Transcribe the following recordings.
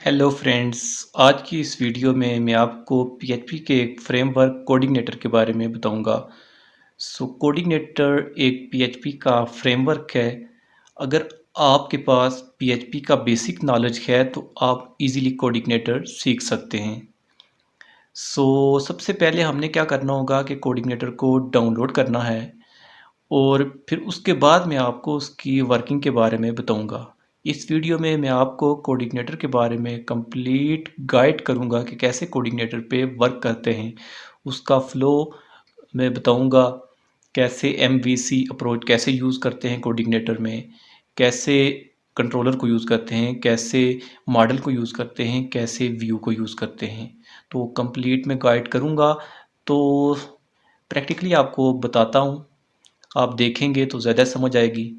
Hello friends. आज की इस वीडियो में मैं आपको पीएचपी के एक फ्रेमवर्क कोऑर्डिनेटर के बारे में बताऊंगा। कोऑर्डिनेटर एक पीएचपी का फ्रेमवर्क है। अगर आपके पास पीएचपी का बेसिक नॉलेज है तो आप इजीली कोऑर्डिनेटर सीख सकते हैं। सबसे पहले हमने क्या करना होगा कि कोऑर्डिनेटर को डाउनलोड करना है और फिर उसके बाद मैं आपको उसकी वर्किंग के बारे में बताऊंगा। इस वीडियो में मैं आपको कोऑर्डिनेटर के बारे में कंप्लीट गाइड करूंगा कि कैसे कोऑर्डिनेटर पे वर्क करते हैं, उसका फ़्लो मैं बताऊंगा। कैसे एमवीसी अप्रोच कैसे यूज़ करते हैं कोऑर्डिनेटर में, कैसे कंट्रोलर को यूज़ करते हैं, कैसे मॉडल को यूज़ करते हैं, कैसे व्यू को यूज़ करते हैं। तो कंप्लीट मैं गाइड करूंगा। तो प्रैक्टिकली आपको बताता हूँ, आप देखेंगे तो ज़्यादा समझ आएगी।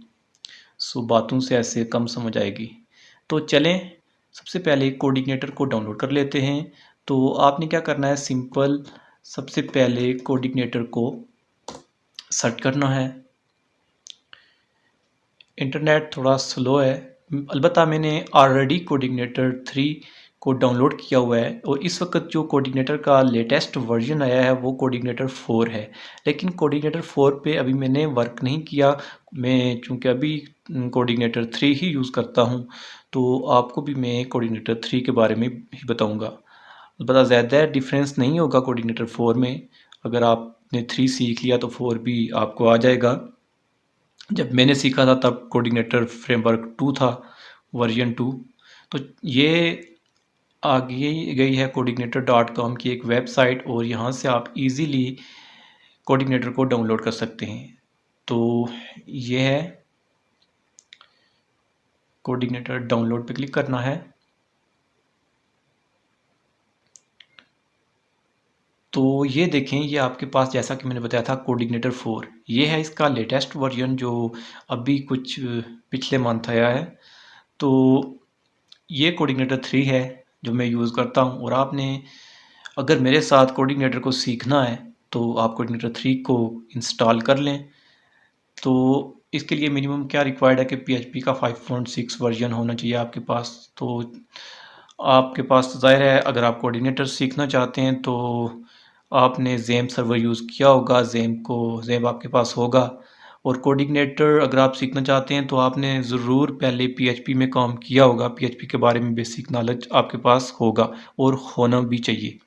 बातों से ऐसे कम समझ आएगी। तो चलें, सबसे पहले कोऑर्डिनेटर को डाउनलोड कर लेते हैं। तो आपने क्या करना है, सिंपल सबसे पहले कोऑर्डिनेटर को सर्च करना है। इंटरनेट थोड़ा स्लो है, अलबत्ता मैंने ऑलरेडी कोऑर्डिनेटर 3 को डाउनलोड किया हुआ है और इस वक्त जो कोऑर्डिनेटर का लेटेस्ट वर्जन आया है वो कोऑर्डिनेटर 4 है। लेकिन कोऑर्डिनेटर 4 पे अभी मैंने वर्क नहीं किया। मैं चूँकि अभी कोऑर्डिनेटर 3 ही यूज़ करता हूँ, तो आपको भी मैं कोऑर्डिनेटर 3 के बारे में ही बताऊँगा। अलबत्ता ज़्यादा डिफरेंस नहीं होगा कोऑर्डिनेटर 4 में। अगर आपने 3 सीख लिया तो 4 भी आपको आ जाएगा। जब मैंने सीखा था तब कोऑर्डिनेटर फ्रेमवर्क 2 था, वर्जन 2। तो ये आगे गई है coordinator.com की एक वेबसाइट और यहाँ से आप इजीली कोऑर्डिनेटर को डाउनलोड कर सकते हैं। तो ये है कोऑर्डिनेटर, डाउनलोड पे क्लिक करना है। तो ये देखें, ये आपके पास जैसा कि मैंने बताया था कोऑर्डिनेटर 4, ये है इसका लेटेस्ट वर्जन जो अभी कुछ पिछले मंथ आया है। तो ये कोऑर्डिनेटर 3 है जो मैं यूज़ करता हूँ। और आपने अगर मेरे साथ कोऑर्डिनेटर को सीखना है तो आप कोऑर्डिनेटर 3 को इंस्टॉल कर लें। तो इसके लिए मिनिमम क्या रिक्वायर्ड है कि पीएचपी का 5.6 वर्जन होना चाहिए आपके पास। तो आपके पास तो ज़ाहिर है, अगर आप कोऑर्डिनेटर सीखना चाहते हैं तो आपने ज़ेम सर्वर यूज़ किया होगा, ज़ेम आपके पास होगा। और कोऑर्डिनेटर अगर आप सीखना चाहते हैं तो आपने ज़रूर पहले पीएचपी में काम किया होगा, पीएचपी के बारे में बेसिक नॉलेज आपके पास होगा और होना भी चाहिए।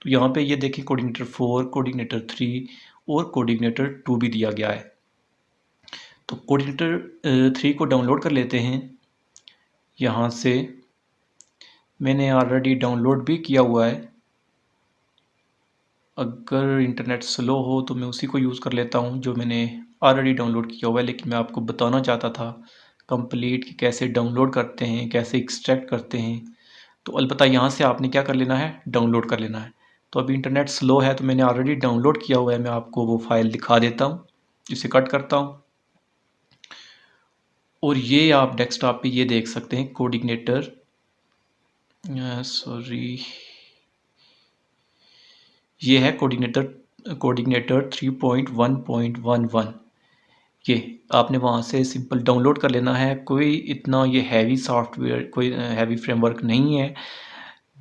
तो यहाँ पे ये देखें, कोऑर्डिनेटर 4, कोऑर्डिनेटर 3 और कोऑर्डिनेटर 2 भी दिया गया है। तो कोऑर्डिनेटर 3 को डाउनलोड कर लेते हैं। यहाँ से मैंने ऑलरेडी डाउनलोड भी किया हुआ है। अगर इंटरनेट स्लो हो तो मैं उसी को यूज़ कर लेता हूँ जो मैंने ऑलरेडी डाउनलोड किया हुआ है, लेकिन मैं आपको बताना चाहता था कंप्लीट कि कैसे डाउनलोड करते हैं, कैसे एक्सट्रैक्ट करते हैं। तो अलबत्ता यहाँ से आपने क्या कर लेना है, डाउनलोड कर लेना है। तो अभी इंटरनेट स्लो है तो मैंने ऑलरेडी डाउनलोड किया हुआ है, मैं आपको वो फाइल दिखा देता हूँ। इसे कट करता हूँ और ये आप डेस्कटॉप पे ये देख सकते हैं कोऑर्डिनेटर, सॉरी, ये है कोऑर्डिनेटर 3.1.11। ये आपने वहाँ से सिंपल डाउनलोड कर लेना है। कोई इतना ये हैवी सॉफ्टवेयर, कोई हैवी फ्रेमवर्क नहीं है।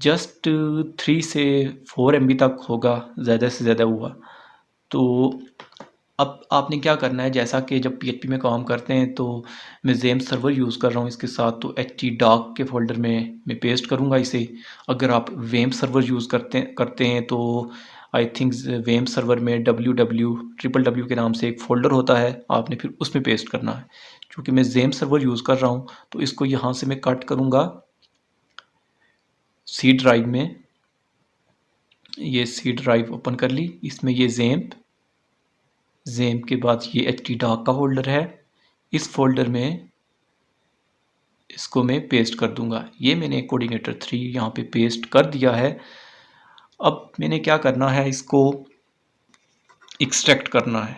जस्ट 3 से 4 MB तक होगा, ज़्यादा से ज़्यादा हुआ। तो अब आपने क्या करना है, जैसा कि जब पीएचपी में काम करते हैं तो मैं ज़ेम सर्वर यूज़ कर रहा हूँ इसके साथ, तो htdoc के फोल्डर में मैं पेस्ट करूँगा इसे। अगर आप वेम सर्वर यूज़ करते हैं तो आई थिंक वेम सर्वर में www के नाम से एक फ़ोल्डर होता है, आपने फिर उसमें पेस्ट करना है। क्योंकि मैं ज़ेम सर्वर यूज़ कर रहा हूँ तो इसको यहाँ से मैं कट करूँगा सी ड्राइव में। ये सी ड्राइव ओपन कर ली, इसमें ये ज़ेम के बाद ये htdoc का फोल्डर है। इस फोल्डर में इसको मैं पेस्ट कर दूंगा। ये मैंने कोऑर्डिनेटर 3 यहाँ पे पेस्ट कर दिया है। अब मैंने क्या करना है, इसको एक्सट्रैक्ट करना है।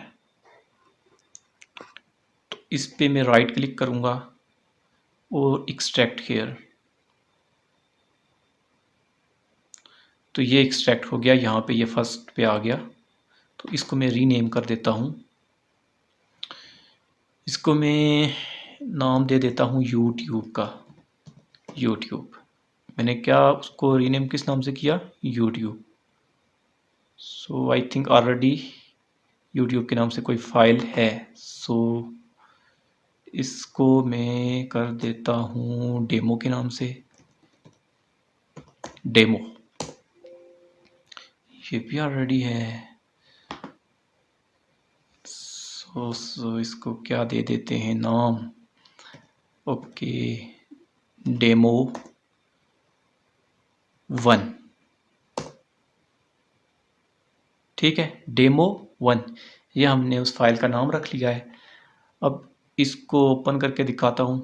तो इस पे मैं राइट क्लिक करूँगा और एक्सट्रैक्ट हियर। तो ये एक्सट्रैक्ट हो गया, यहाँ पे ये फर्स्ट पे आ गया। तो इसको मैं रीनेम कर देता हूँ। इसको मैं नाम दे देता हूँ यूट्यूब का, यूट्यूब। मैंने क्या उसको रीनेम किस नाम से किया, YouTube. So I think already YouTube के नाम से कोई फाइल है। सो इसको मैं कर देता हूँ डेमो के नाम से, डेमो। ये भी ऑलरेडी है। सो इसको क्या दे देते हैं नाम, ओके, डेमो 1। ठीक है, डेमो 1, ये हमने उस फाइल का नाम रख लिया है। अब इसको ओपन करके दिखाता हूँ।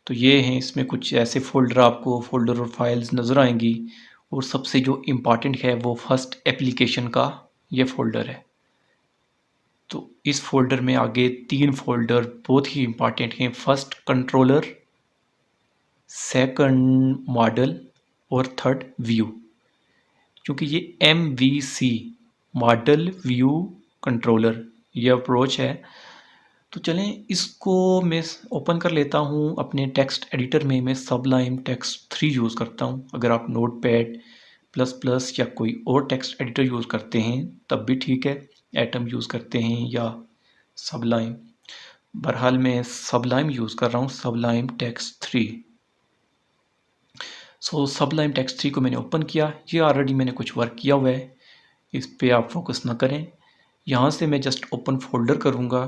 तो ये हैं, इसमें कुछ ऐसे फ़ोल्डर, आपको फ़ोल्डर और फाइल्स नज़र आएंगी, और सबसे जो इम्पॉर्टेंट है वो फर्स्ट एप्लीकेशन का ये फ़ोल्डर है। तो इस फ़ोल्डर में आगे 3 फ़ोल्डर बहुत ही इम्पॉर्टेंट हैं। फर्स्ट कंट्रोलर, सेकंड मॉडल और थर्ड व्यू। क्योंकि ये MVC, मॉडल व्यू कंट्रोलर, ये अप्रोच है। तो चलें इसको मैं ओपन कर लेता हूँ अपने टेक्स्ट एडिटर में। मैं सबलाइम टेक्स्ट 3 यूज़ करता हूँ। अगर आप नोटपैड प्लस प्लस या कोई और टेक्स्ट एडिटर यूज़ करते हैं तब भी ठीक है, एटम यूज़ करते हैं या सबलाइम। बहरहाल मैं सबलाइम यूज़ कर रहा हूँ, सबलाइम टेक्स्ट 3। सो सबलाइम टेक्स्ट 3 को मैंने ओपन किया। ये ऑलरेडी मैंने कुछ वर्क किया हुआ है, इस पर आप फोकस ना करें। यहाँ से मैं जस्ट ओपन फोल्डर करूँगा,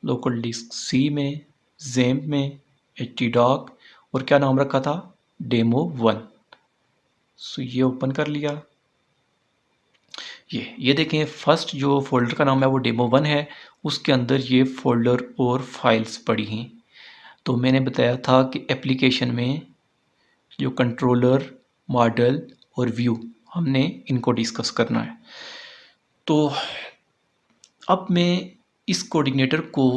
लोकल डिस्क सी में, ज़ैम्प में, htdoc, और क्या नाम रखा था, डेमो 1। सो ये ओपन कर लिया। ये देखें, फर्स्ट जो फोल्डर का नाम है वो डेमो 1 है, उसके अंदर ये फोल्डर और फाइल्स पड़ी हैं। तो मैंने बताया था कि एप्लीकेशन में जो कंट्रोलर, मॉडल और व्यू, हमने इनको डिस्कस करना है। तो अब मैं इस कोऑर्डिनेटर को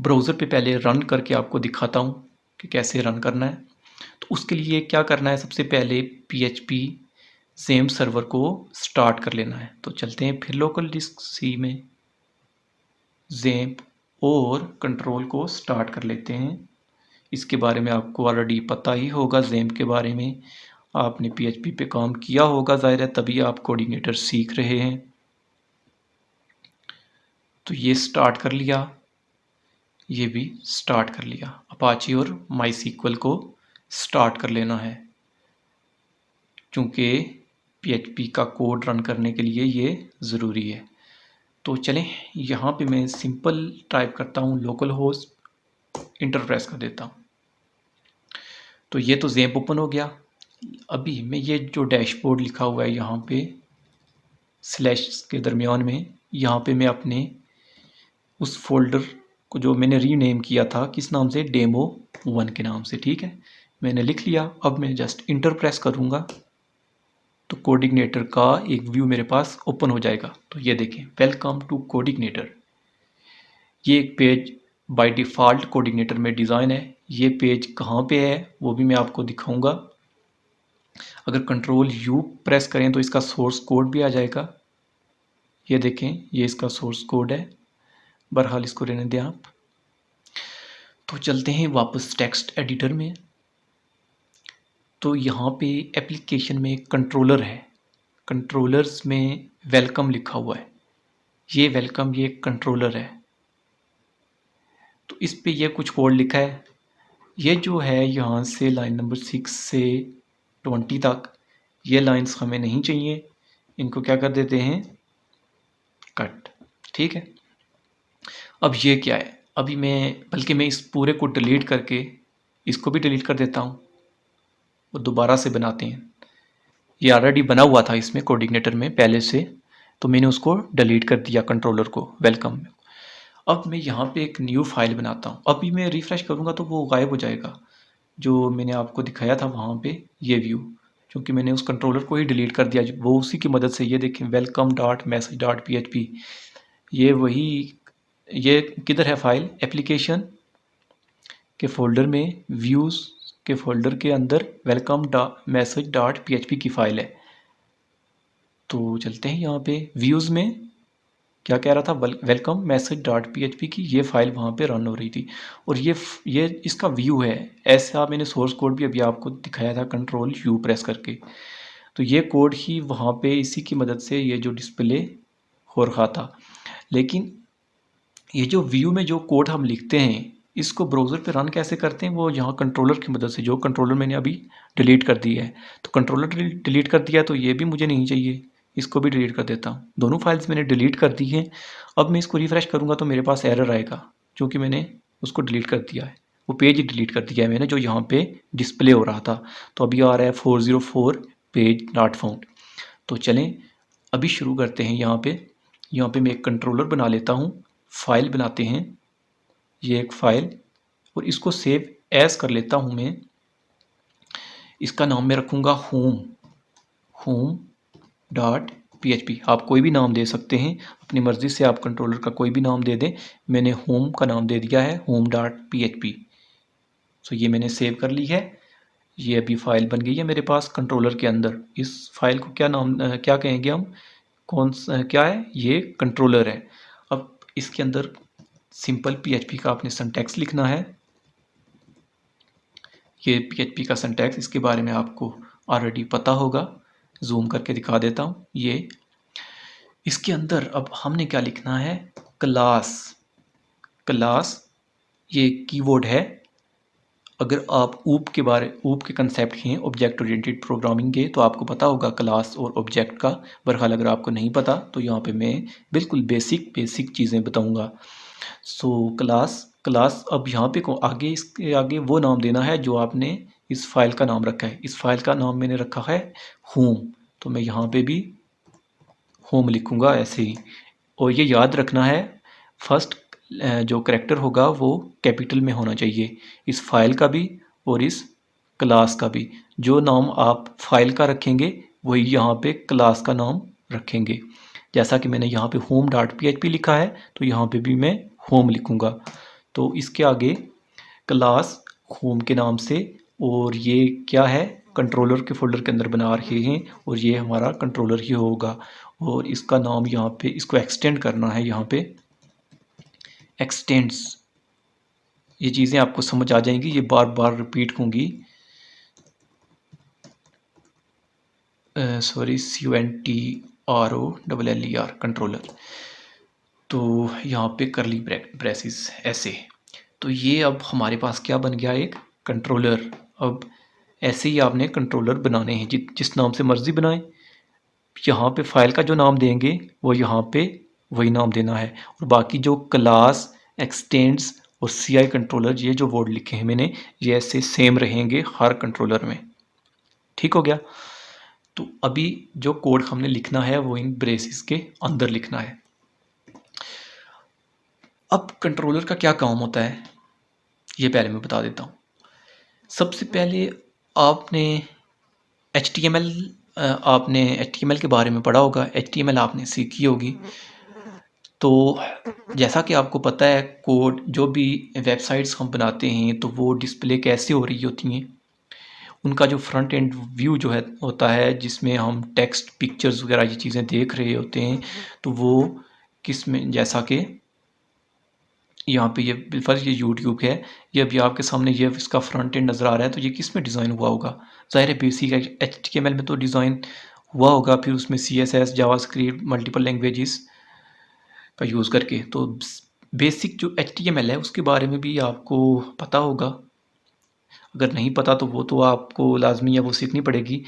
ब्राउज़र पे पहले रन करके आपको दिखाता हूँ कि कैसे रन करना है। तो उसके लिए क्या करना है, सबसे पहले PHP ज़ैम्प सर्वर को स्टार्ट कर लेना है। तो चलते हैं फिर लोकल डिस्क सी में, ज़ैम्प और कंट्रोल को स्टार्ट कर लेते हैं। इसके बारे में आपको ऑलरेडी पता ही होगा, ज़ैम्प के बारे में आपने PHP पे काम किया होगा, ज़ाहिर है तभी आप कोऑर्डिनेटर सीख रहे हैं। तो ये स्टार्ट कर लिया, ये भी स्टार्ट कर लिया। अपाची और माईसीक्वल को स्टार्ट कर लेना है, क्योंकि PHP का कोड रन करने के लिए ये ज़रूरी है। तो चलें, यहाँ पे मैं सिंपल टाइप करता हूँ, लोकल होस्ट इंटर प्रेस कर देता हूँ। तो ये तो ज़ैम्प ओपन हो गया। अभी मैं ये जो डैशबोर्ड लिखा हुआ है यहाँ पे स्लैश के दरमियान में, यहाँ पे मैं अपने उस फोल्डर को जो मैंने रीनेम किया था किस नाम से, डेमो 1 के नाम से, ठीक है, मैंने लिख लिया। अब मैं जस्ट इंटर प्रेस करूँगा तो कोऑर्डिनेटर का एक व्यू मेरे पास ओपन हो जाएगा। तो ये देखें, वेलकम टू कोऑर्डिनेटर। ये एक पेज बाय डिफ़ॉल्ट कोऑर्डिनेटर में डिज़ाइन है। ये पेज कहाँ पे है वो भी मैं आपको दिखाऊंगा। अगर कंट्रोल U प्रेस करें तो इसका सोर्स कोड भी आ जाएगा। ये देखें, ये इसका सोर्स कोड है। बहरहाल इसको रहने दें आप। तो चलते हैं वापस टेक्स्ट एडिटर में। तो यहाँ पे एप्लीकेशन में कंट्रोलर है, कंट्रोलर्स में वेलकम लिखा हुआ है। ये वेलकम, ये कंट्रोलर है। तो इस पे ये कुछ कोड लिखा है। ये जो है यहाँ से लाइन नंबर 6 से 20 तक, ये लाइंस हमें नहीं चाहिए, इनको क्या कर देते हैं, कट। ठीक है, अब ये क्या है, अभी बल्कि मैं इस पूरे को डिलीट करके इसको भी डिलीट कर देता हूँ और दोबारा से बनाते हैं। ये ऑलरेडी बना हुआ था इसमें कोऑर्डिनेटर में पहले से, तो मैंने उसको डिलीट कर दिया कंट्रोलर को, वेलकम में। अब मैं यहाँ पे एक न्यू फाइल बनाता हूँ। अभी मैं रिफ़्रेश करूँगा तो वो गायब हो जाएगा जो मैंने आपको दिखाया था वहाँ पे, ये व्यू, क्योंकि मैंने उस कंट्रोलर को ही डिलीट कर दिया। वो उसी की मदद से, ये देखें, welcome dot message dot PHP, ये वही, ये किधर है फाइल, एप्लीकेशन के फोल्डर में, व्यूज़ के फोल्डर के अंदर welcome dot message dot PHP की फ़ाइल है। तो चलते हैं यहाँ पे व्यूज़ में, क्या कह रहा था, वेलकम मैसेज डॉट PHP की ये फाइल वहाँ पे रन हो रही थी। और ये इसका व्यू है। ऐसा मैंने सोर्स कोड भी अभी आपको दिखाया था, कंट्रोल U प्रेस करके। तो ये कोड ही वहाँ पे इसी की मदद से ये जो डिस्प्ले हो रहा था। लेकिन ये जो व्यू में जो कोड हम लिखते हैं, इसको ब्राउज़र पे रन कैसे करते हैं, वो यहाँ कंट्रोलर की मदद से, जो कंट्रोलर मैंने अभी डिलीट कर दिया है। तो कंट्रोलर डिलीट कर दिया तो ये भी मुझे नहीं चाहिए, इसको भी डिलीट कर देता हूँ। दोनों फाइल्स मैंने डिलीट कर दी हैं। अब मैं इसको रिफ़्रेश करूँगा तो मेरे पास एरर आएगा, क्योंकि मैंने उसको डिलीट कर दिया है, वो पेज ही डिलीट कर दिया है मैंने जो यहाँ पे डिस्प्ले हो रहा था। तो अभी आ रहा है 404 पेज नॉट फाउंड। तो चलें अभी शुरू करते हैं। यहाँ पे मैं एक कंट्रोलर बना लेता हूँ, फाइल बनाते हैं, ये एक फाइल, और इसको सेव एज कर लेता हूँ मैं। इसका नाम मैं रखूँगा होम डॉट PHP। आप कोई भी नाम दे सकते हैं अपनी मर्ज़ी से, आप कंट्रोलर का कोई भी नाम दे दें। मैंने होम का नाम दे दिया है, होम डॉट PHP। सो ये मैंने सेव कर ली है। ये अभी फाइल बन गई है मेरे पास कंट्रोलर के अंदर। इस फाइल को क्या कहेंगे हम, क्या है, ये कंट्रोलर है। अब इसके अंदर सिंपल PHP का आपने सिंटैक्स लिखना है। ये PHP का सिंटैक्स, इसके बारे में आपको ऑलरेडी पता होगा। जूम करके दिखा देता हूँ। ये इसके अंदर अब हमने क्या लिखना है, क्लास ये कीवर्ड है। अगर आप ऊप के कंसेप्ट हैं, ऑब्जेक्ट ओरिएंटेड प्रोग्रामिंग के, तो आपको पता होगा क्लास और ऑब्जेक्ट का। बहरहाल अगर आपको नहीं पता तो यहाँ पे मैं बिल्कुल बेसिक चीज़ें बताऊँगा। सो क्लास अब यहाँ पे आगे, इसके आगे वो नाम देना है जो आपने इस फाइल का नाम रखा है। इस फाइल का नाम मैंने रखा है होम, तो मैं यहाँ पे भी होम लिखूँगा ऐसे ही। और ये याद रखना है, फर्स्ट जो करैक्टर होगा वो कैपिटल में होना चाहिए, इस फाइल का भी और इस क्लास का भी। जो नाम आप फाइल का रखेंगे वही यहाँ पे क्लास का नाम रखेंगे। जैसा कि मैंने यहाँ पे होम डॉट PHP लिखा है, तो यहाँ पे भी मैं होम लिखूँगा। तो इसके आगे क्लास होम के नाम से, और ये क्या है, कंट्रोलर के फोल्डर के अंदर बना रहे हैं, और ये हमारा कंट्रोलर ही होगा। और इसका नाम यहाँ पे, इसको एक्सटेंड करना है, यहाँ पे एक्सटेंड्स। ये चीज़ें आपको समझ आ जाएंगी, ये बार बार रिपीट होंगी। Sorry, CONTROLLER controller. तो यहाँ पे करली ब्रेसेस ऐसे। तो ये अब हमारे पास क्या बन गया, एक कंट्रोलर। अब ऐसे ही आपने कंट्रोलर बनाने हैं, जिस नाम से मर्ज़ी बनाएं। यहाँ पे फाइल का जो नाम देंगे वो यहाँ पे वही नाम देना है। और बाकी जो क्लास, एक्सटेंड्स और CI कंट्रोलर, ये जो वर्ड लिखे हैं मैंने, ये ऐसे सेम रहेंगे हर कंट्रोलर में। ठीक हो गया। तो अभी जो कोड हमने लिखना है वो इन ब्रेसेस के अंदर लिखना है। अब कंट्रोलर का क्या काम होता है ये पहले मैं बता देता हूँ। सबसे पहले आपने HTML के बारे में पढ़ा होगा, HTML आपने सीखी होगी। तो जैसा कि आपको पता है, कोड जो भी वेबसाइट्स हम बनाते हैं तो वो डिस्प्ले कैसे हो रही होती हैं, उनका जो फ्रंट एंड व्यू जो है होता है, जिसमें हम टेक्स्ट, पिक्चर्स वगैरह ये चीज़ें देख रहे होते हैं, तो वो किस में, जैसा कि यहाँ पे ये फर्स्ट ये यूट्यूब है, ये अभी आपके सामने ये इसका फ्रंट एंड नज़र आ रहा है, तो ये किस में डिज़ाइन हुआ होगा। ज़ाहिर है बेसिक HTML में तो डिज़ाइन हुआ होगा, फिर उसमें CSS, जावास्क्रिप्ट, मल्टीपल लैंग्वेजेस का यूज़ करके। तो बेसिक जो HTML है उसके बारे में भी आपको पता होगा। अगर नहीं पता तो वो तो आपको लाजमी है, वो सीखनी पड़ेगी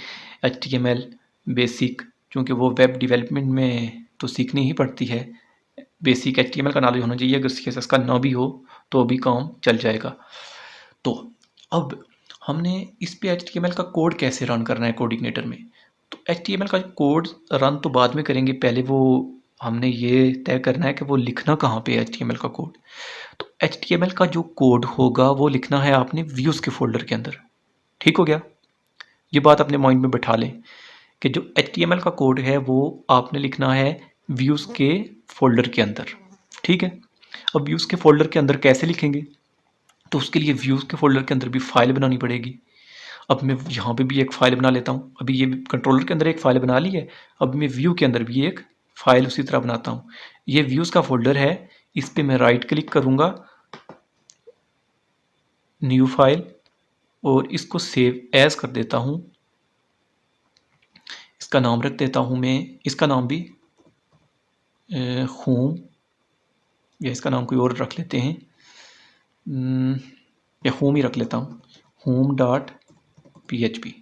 HTML बेसिक, क्योंकि वो वेब डेवलपमेंट में तो सीखनी ही पड़ती है। बेसिक HTML का नॉलेज होना चाहिए, अगर CSS का ना भी हो तो भी काम चल जाएगा। तो अब हमने इस पे HTML का कोड कैसे रन करना है कोडिग्नेटर में। तो HTML का कोड रन तो बाद में करेंगे, पहले वो हमने ये तय करना है कि वो लिखना कहाँ पे है HTML का कोड। तो HTML का जो कोड होगा वो लिखना है आपने व्यूज़ के फोल्डर के अंदर। ठीक हो गया। ये बात अपने माइंड में बैठा लें कि जो HTML का कोड है वो आपने लिखना है व्यूज़ के फोल्डर के अंदर। ठीक है। अब व्यूज़ के फोल्डर के अंदर कैसे लिखेंगे, तो उसके लिए व्यूज़ के फोल्डर के अंदर भी फाइल बनानी पड़ेगी। अब मैं यहाँ पे भी एक फ़ाइल बना लेता हूँ। अभी ये कंट्रोलर के अंदर एक फ़ाइल बना ली है, अब मैं व्यू के अंदर भी एक फाइल उसी तरह बनाता हूँ। ये व्यूज़ का फोल्डर है, इस पर मैं राइट क्लिक करूँगा, न्यू फाइल, और इसको सेव एज कर देता हूँ। इसका नाम रख देता हूँ मैं, इसका नाम भी होम, या इसका नाम कोई और रख लेते हैं, या होम ही रख लेता हूँ, home.php।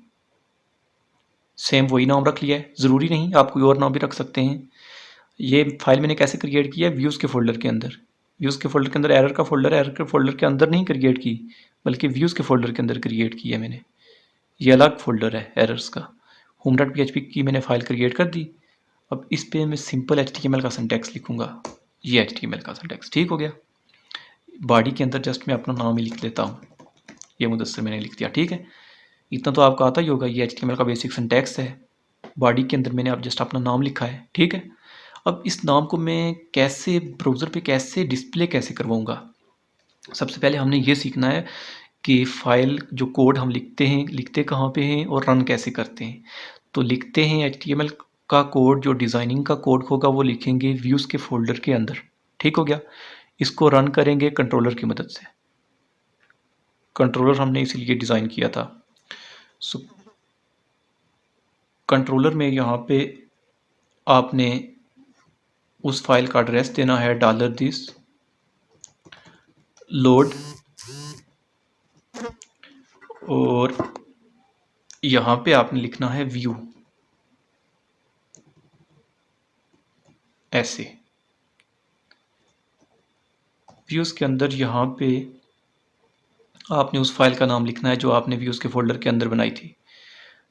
सेम वही नाम रख लिया है, ज़रूरी नहीं आप कोई और नाम भी रख सकते हैं। ये फाइल मैंने कैसे क्रिएट किया है, व्यूज़ के फोल्डर के अंदर। व्यूज़ के फोल्डर के अंदर एरर का फोल्डर है, एरर के फोल्डर के अंदर नहीं क्रिएट की, बल्कि व्यूज़ के फोल्डर के अंदर क्रिएट की है मैंने। ये अलग फोल्डर है एरर्स का। home.php की मैंने फाइल क्रिएट कर दी। अब इस पे मैं सिंपल HTML का सिंटैक्स लिखूंगा। ये HTML का सिंटैक्स ठीक हो गया। बॉडी के अंदर जस्ट मैं अपना नाम ही लिख लेता हूँ, ये मुदस्सिर मैंने लिख दिया, ठीक है। इतना तो आपको आता ही होगा, ये HTML का बेसिक सिंटैक्स है। बॉडी के अंदर मैंने अब जस्ट अपना नाम लिखा है, ठीक है। अब इस नाम को मैं कैसे ब्राउज़र पे कैसे डिस्प्ले कैसे करवाऊँगा, सबसे पहले हमने ये सीखना है कि फ़ाइल जो कोड हम लिखते हैं, लिखते कहाँ पे हैं और रन कैसे करते हैं। तो लिखते हैं HTML का कोड, जो डिज़ाइनिंग का कोड होगा वो लिखेंगे व्यूज़ के फोल्डर के अंदर, ठीक हो गया। इसको रन करेंगे कंट्रोलर की मदद से। कंट्रोलर हमने इसीलिए डिज़ाइन किया था। सो कंट्रोलर में यहाँ पे आपने उस फाइल का एड्रेस देना है $this लोड, और यहाँ पे आपने लिखना है व्यू, ऐसे। व्यूज़ के अंदर यहाँ पे आपने उस फाइल का नाम लिखना है जो आपने व्यूज़ के फोल्डर के अंदर बनाई थी।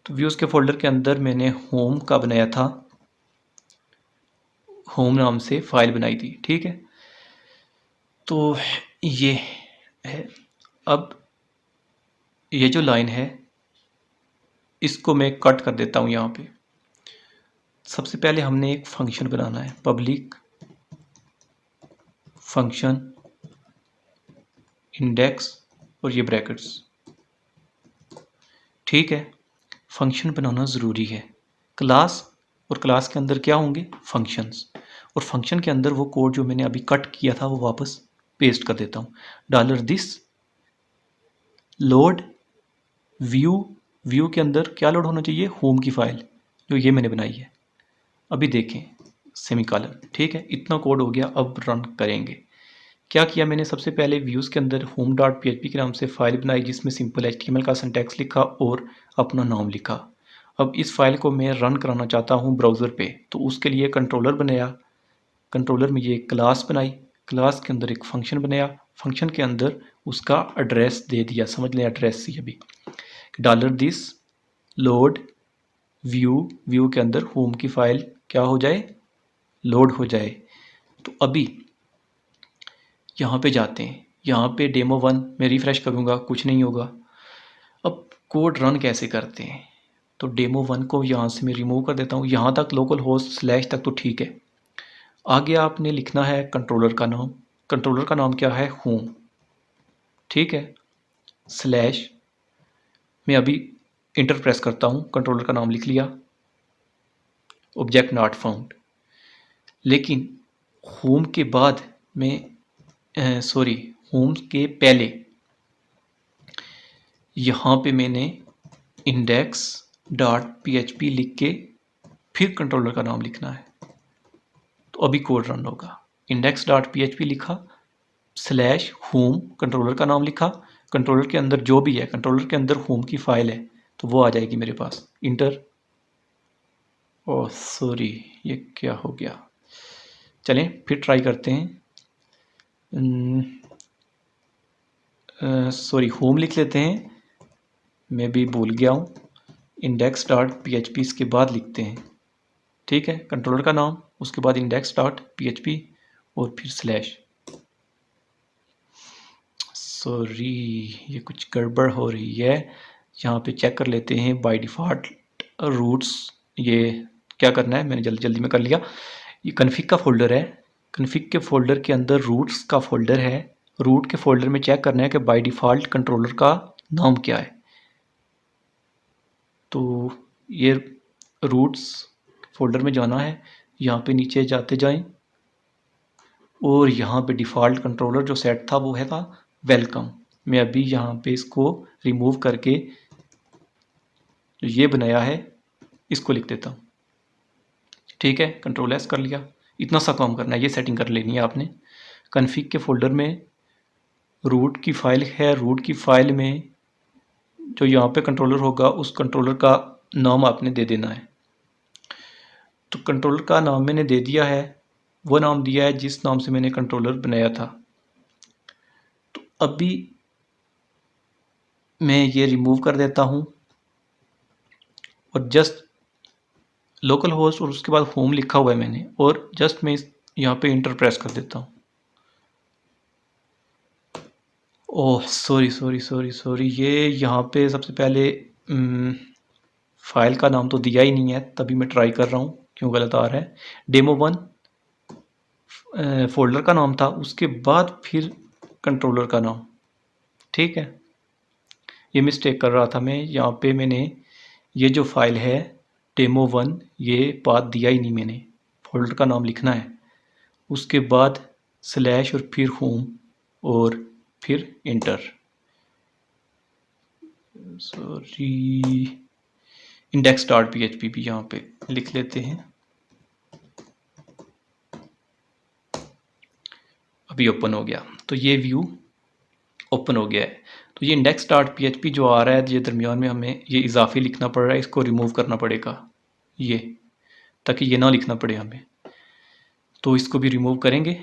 तो व्यूज़ के फोल्डर के अंदर मैंने होम का बनाया था, होम नाम से फाइल बनाई थी, ठीक है। तो ये है। अब ये जो लाइन है इसको मैं कट कर देता हूँ यहाँ पे। सबसे पहले हमने एक फंक्शन बनाना है, पब्लिक फंक्शन इंडेक्स और ये ब्रैकेट्स, ठीक है। फंक्शन बनाना ज़रूरी है। क्लास, और क्लास के अंदर क्या होंगे, फंक्शंस, और फंक्शन के अंदर वो कोड जो मैंने अभी कट किया था वो वापस पेस्ट कर देता हूँ। $this लोड व्यू, व्यू के अंदर क्या लोड होना चाहिए, होम की फाइल जो ये मैंने बनाई है। अभी देखें, सेमीकॉलन, ठीक है। इतना कोड हो गया। अब रन करेंगे। क्या किया मैंने, सबसे पहले व्यूज़ के अंदर home.php के नाम से फाइल बनाई जिसमें सिंपल HTML का सिंटैक्स लिखा और अपना नाम लिखा। अब इस फाइल को मैं रन कराना चाहता हूँ ब्राउज़र पे, तो उसके लिए कंट्रोलर बनाया। कंट्रोलर में ये क्लास बनाई, क्लास के अंदर एक फंक्शन बनाया, फंक्शन के अंदर उसका एड्रेस दे दिया। समझ लें एड्रेस ही अभी, $this लोड व्यू, व्यू के अंदर होम की फाइल क्या हो जाए, लोड हो जाए। तो अभी यहाँ पे जाते हैं, यहाँ पे demo1 मैं रिफ़्रेश करूँगा, कुछ नहीं होगा। अब कोड रन कैसे करते हैं, तो demo1 को यहाँ से मैं रिमूव कर देता हूँ। यहाँ तक लोकल होस्ट स्लैश तक तो ठीक है। आगे आपने लिखना है कंट्रोलर का नाम। कंट्रोलर का नाम क्या है, होम, ठीक है। स्लैश, मैं अभी इंटर प्रेस करता हूँ, कंट्रोलर का नाम लिख लिया, ऑब्जेक्ट नॉट फाउंड। लेकिन होम के बाद मैं सॉरी, होम के पहले यहाँ पे मैंने index.php लिख के फिर कंट्रोलर का नाम लिखना है। तो अभी कोड रन होगा। index.php लिखा, स्लैश होम, कंट्रोलर का नाम लिखा, कंट्रोलर के अंदर जो भी है, कंट्रोलर के अंदर होम की फाइल है तो वो आ जाएगी मेरे पास। इंटर, ओह सॉरी ये क्या हो गया, चलें फिर ट्राई करते हैं। सॉरी, होम लिख लेते हैं, मैं भी भूल गया हूँ। index.php इसके बाद लिखते हैं, ठीक है। कंट्रोलर का नाम, उसके बाद index.php और फिर स्लैश। सॉरी ये कुछ गड़बड़ हो रही है, यहाँ पे चेक कर लेते हैं। बाय डिफ़ॉल्ट रूट्स, ये क्या करना है, मैंने जल्दी जल्दी में कर लिया। ये कन्फिग का फोल्डर है, कन्फिग के फोल्डर के अंदर रूट्स का फोल्डर है। रूट के फोल्डर में चेक करना है कि बाय डिफ़ॉल्ट कंट्रोलर का नाम क्या है। तो ये रूट्स फोल्डर में जाना है, यहाँ पे नीचे जाते जाएं और यहाँ पे डिफ़ॉल्ट कंट्रोलर जो सेट था वो है था वेलकम। मैं अभी यहाँ पे इसको रिमूव करके जो ये बनाया है इसको लिख देता हूँ। ठीक है, कंट्रोल एस कर लिया। इतना सा काम करना है, ये सेटिंग कर लेनी है आपने। कन्फिग के फोल्डर में रूट की फाइल है, रूट की फाइल में जो यहाँ पे कंट्रोलर होगा उस कंट्रोलर का नाम आपने दे देना है। तो कंट्रोलर का नाम मैंने दे दिया है, वो नाम दिया है जिस नाम से मैंने कंट्रोलर बनाया था। तो अभी मैं ये रिमूव कर देता हूँ और जस्ट लोकल होस्ट और उसके बाद होम लिखा हुआ है मैंने, और जस्ट मैं यहाँ पे इंटर प्रेस कर देता हूँ। Oh sorry sorry sorry sorry, ये यहाँ पे सबसे पहले फाइल का नाम तो दिया ही नहीं है, तभी मैं ट्राई कर रहा हूँ क्यों गलत आ रहा है। डेमो1 फोल्डर का नाम था, उसके बाद फिर कंट्रोलर का नाम। ठीक है, ये मिस्टेक कर रहा था मैं। यहाँ पे मैंने ये जो फाइल है डेमो1, ये पाथ दिया ही नहीं मैंने। फोल्डर का नाम लिखना है, उसके बाद स्लैश और फिर होम और फिर inter. Sorry, index dot PHP भी यहाँ पे लिख लेते हैं। अभी ओपन हो गया, तो ये व्यू ओपन हो गया है। तो ये इंडेक्स डॉट PHP जो आ रहा है, ये दरमियान में हमें ये इजाफी लिखना पड़ रहा है, इसको रिमूव करना पड़ेगा ये, ताकि ये ना लिखना पड़े हमें। तो इसको भी रिमूव करेंगे।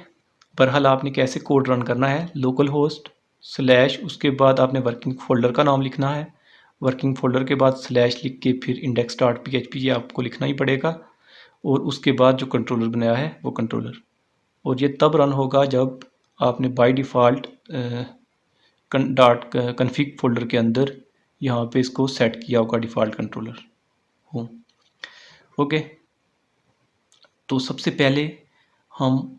बहरहाल आपने कैसे कोड रन करना है, लोकल होस्ट स्लैश, उसके बाद आपने वर्किंग फ़ोल्डर का नाम लिखना है, वर्किंग फ़ोल्डर के बाद स्लैश लिख के फिर इंडेक्स डॉट PHP ये आपको लिखना ही पड़ेगा, और उसके बाद जो कंट्रोलर बनाया है वो कंट्रोलर। और ये तब रन होगा जब आपने by default dot config folder के अंदर यहाँ पे इसको सेट किया होगा डिफ़ॉल्ट कंट्रोलर हो। ओके, तो सबसे पहले हम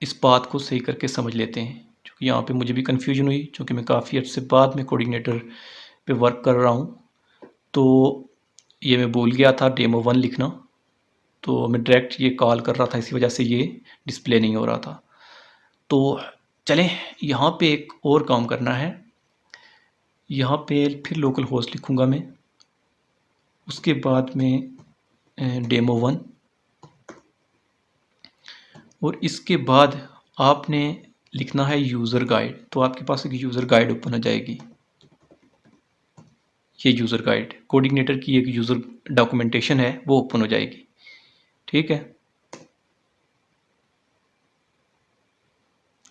इस बात को सही करके समझ लेते हैं, क्योंकि यहाँ पे मुझे भी कन्फ्यूजन हुई, क्योंकि मैं काफ़ी अर्से बाद में कोऑर्डिनेटर पे वर्क कर रहा हूँ। तो ये मैं भूल गया था डेमो1 लिखना, तो मैं डायरेक्ट ये कॉल कर रहा था, इसी वजह से ये डिस्प्ले नहीं हो रहा था। तो चलें, यहाँ पे एक और काम करना है। यहाँ पे फिर लोकल होस्ट लिखूँगा मैं, उसके बाद में डेमो1, और इसके बाद आपने लिखना है यूज़र गाइड। तो आपके पास एक यूज़र गाइड ओपन हो जाएगी। ये यूज़र गाइड कोऑर्डिनेटर की एक यूज़र डॉक्यूमेंटेशन है, वो ओपन हो जाएगी। ठीक है,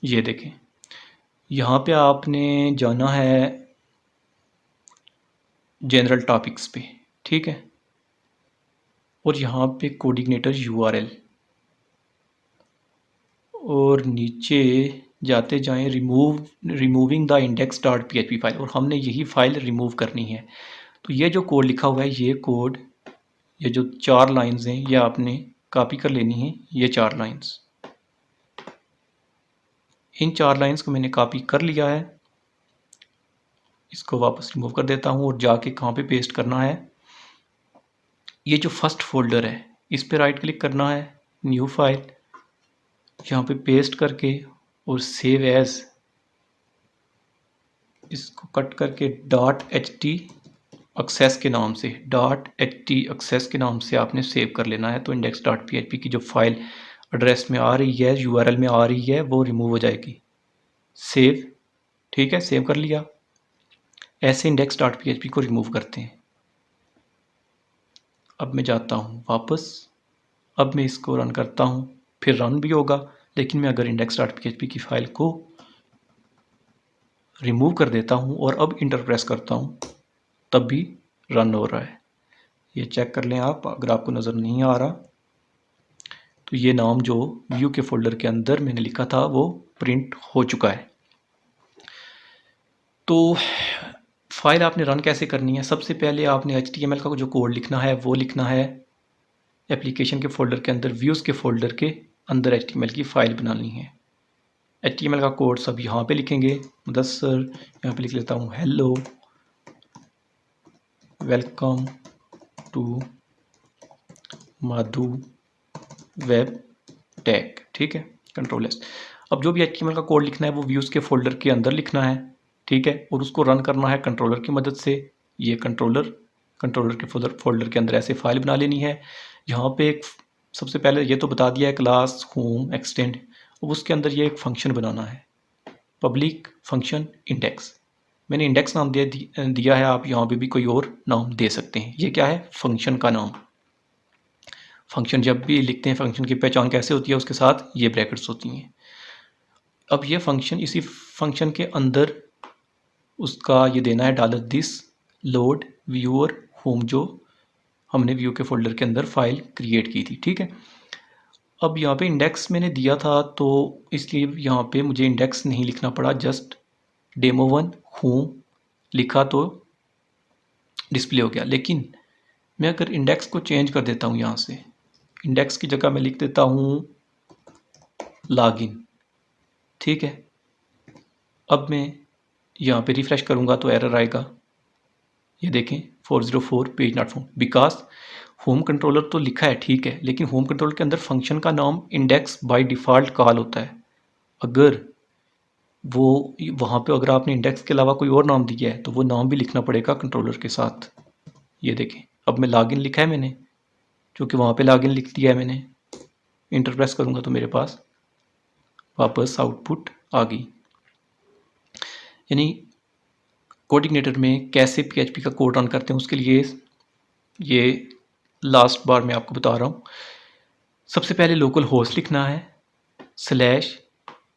ये देखें, यहाँ पे आपने जाना है जनरल टॉपिक्स पे। ठीक है, और यहाँ पे कोऑर्डिनेटर URL, और नीचे जाते जाएं removing the index dot PHP file, और हमने यही फाइल रिमूव करनी है। तो ये जो कोड लिखा हुआ है, ये कोड, ये जो 4 लाइंस हैं, ये आपने कॉपी कर लेनी है। ये 4 लाइंस, इन 4 लाइंस को मैंने कॉपी कर लिया है। इसको वापस रिमूव कर देता हूँ और जाके कहाँ पे पेस्ट करना है, ये जो फर्स्ट फोल्डर है इस पे राइट क्लिक करना है, न्यू फाइल, यहाँ पे पेस्ट करके और सेव एज, इसको कट करके .ht एक्सेस के नाम से, .ht एक्सेस के नाम से आपने सेव कर लेना है। तो इंडेक्स डॉट PHP की जो फाइल एड्रेस में आ रही है, URL में आ रही है, वो रिमूव हो जाएगी। सेव, ठीक है, सेव कर लिया। ऐसे इंडेक्स डॉट PHP को रिमूव करते हैं। अब मैं जाता हूँ वापस, अब मैं इसको रन करता हूँ, फिर रन भी होगा, लेकिन मैं अगर इंडेक्स डॉट PHP की फ़ाइल को रिमूव कर देता हूँ और अब इंटर प्रेस करता हूँ, तब भी रन हो रहा है। ये चेक कर लें आप, अगर आपको नज़र नहीं आ रहा तो ये नाम जो व्यू के फोल्डर के अंदर मैंने लिखा था वो प्रिंट हो चुका है। तो फाइल आपने रन कैसे करनी है, सबसे पहले आपने HTML का जो कोड लिखना है वो लिखना है एप्लीकेशन के फोल्डर के अंदर, व्यूज़ के फोल्डर के अंदर HTML की फ़ाइल बनानी है। HTML का कोड सब यहाँ पे लिखेंगे। मुदस्सर, यहाँ पे लिख लेता हूँ hello, welcome to Madhu web tag, ठीक है, कंट्रोल एस। अब जो भी HTML का कोड लिखना है वो व्यूज़ के फोल्डर के अंदर लिखना है, ठीक है, और उसको रन करना है कंट्रोलर की मदद से। ये कंट्रोलर के फोल्डर के अंदर ऐसे फाइल बना लेनी है। यहाँ पे एक सबसे पहले ये तो बता दिया है क्लास होम एक्सटेंड, अब उसके अंदर ये एक फंक्शन बनाना है, पब्लिक फंक्शन इंडेक्स। मैंने इंडेक्स नाम दिया है, आप यहाँ पे भी कोई और नाम दे सकते हैं। ये क्या है, फंक्शन का नाम। फंक्शन जब भी लिखते हैं, फंक्शन की पहचान कैसे होती है, उसके साथ ये ब्रैकेट्स होती हैं। अब ये फंक्शन, इसी फंक्शन के अंदर उसका ये देना है dollar this load viewer home, जो हमने व्यू के फोल्डर के अंदर फाइल क्रिएट की थी, ठीक है। अब यहाँ पे इंडेक्स मैंने दिया था तो इसलिए यहाँ पे मुझे इंडेक्स नहीं लिखना पड़ा, जस्ट डेमो1 होम लिखा तो डिस्प्ले हो गया। लेकिन मैं अगर इंडेक्स को चेंज कर देता हूँ, यहाँ से इंडेक्स की जगह मैं लिख देता हूँ लॉगिन, ठीक है। अब मैं यहाँ पे रिफ्रेश करूँगा तो एरर आएगा, ये देखें 404 page not found, because home controller तो लिखा है, ठीक है, लेकिन होम कंट्रोलर के अंदर फंक्शन का नाम इंडेक्स बाय डिफ़ॉल्ट कॉल होता है। अगर वो वहाँ पे अगर आपने इंडेक्स के अलावा कोई और नाम दिया है तो वो नाम भी लिखना पड़ेगा कंट्रोलर के साथ। ये देखें, अब मैं लॉगिन लिखा है मैंने, क्योंकि वहाँ पे लॉगिन लिख दिया है मैंने। इंटर प्रेस करूँगा तो मेरे पास वापस आउटपुट आ गई। यानी कोऑर्डिनेटर में कैसे PHP का कोड रन करते हैं उसके लिए ये लास्ट बार मैं आपको बता रहा हूँ। सबसे पहले लोकल होस्ट लिखना है, स्लैश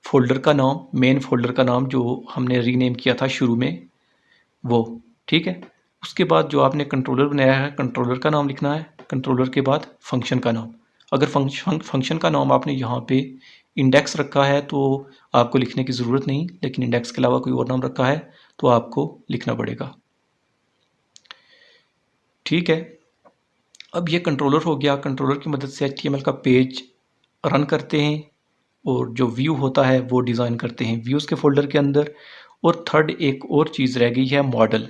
फोल्डर का नाम, मेन फोल्डर का नाम जो हमने रीनेम किया था शुरू में वो, ठीक है। उसके बाद जो आपने कंट्रोलर बनाया है, कंट्रोलर का नाम लिखना है, कंट्रोलर के बाद फंक्शन का नाम। अगर फंक्शन का नाम आपने यहाँ पे इंडेक्स रखा है तो आपको लिखने की ज़रूरत नहीं, लेकिन इंडेक्स के अलावा कोई और नाम रखा है तो आपको लिखना पड़ेगा, ठीक है। अब ये कंट्रोलर हो गया, कंट्रोलर की मदद से HTML का पेज रन करते हैं और जो व्यू होता है वो डिज़ाइन करते हैं व्यूज़ के फोल्डर के अंदर। और थर्ड एक और चीज़ रह गई है, मॉडल।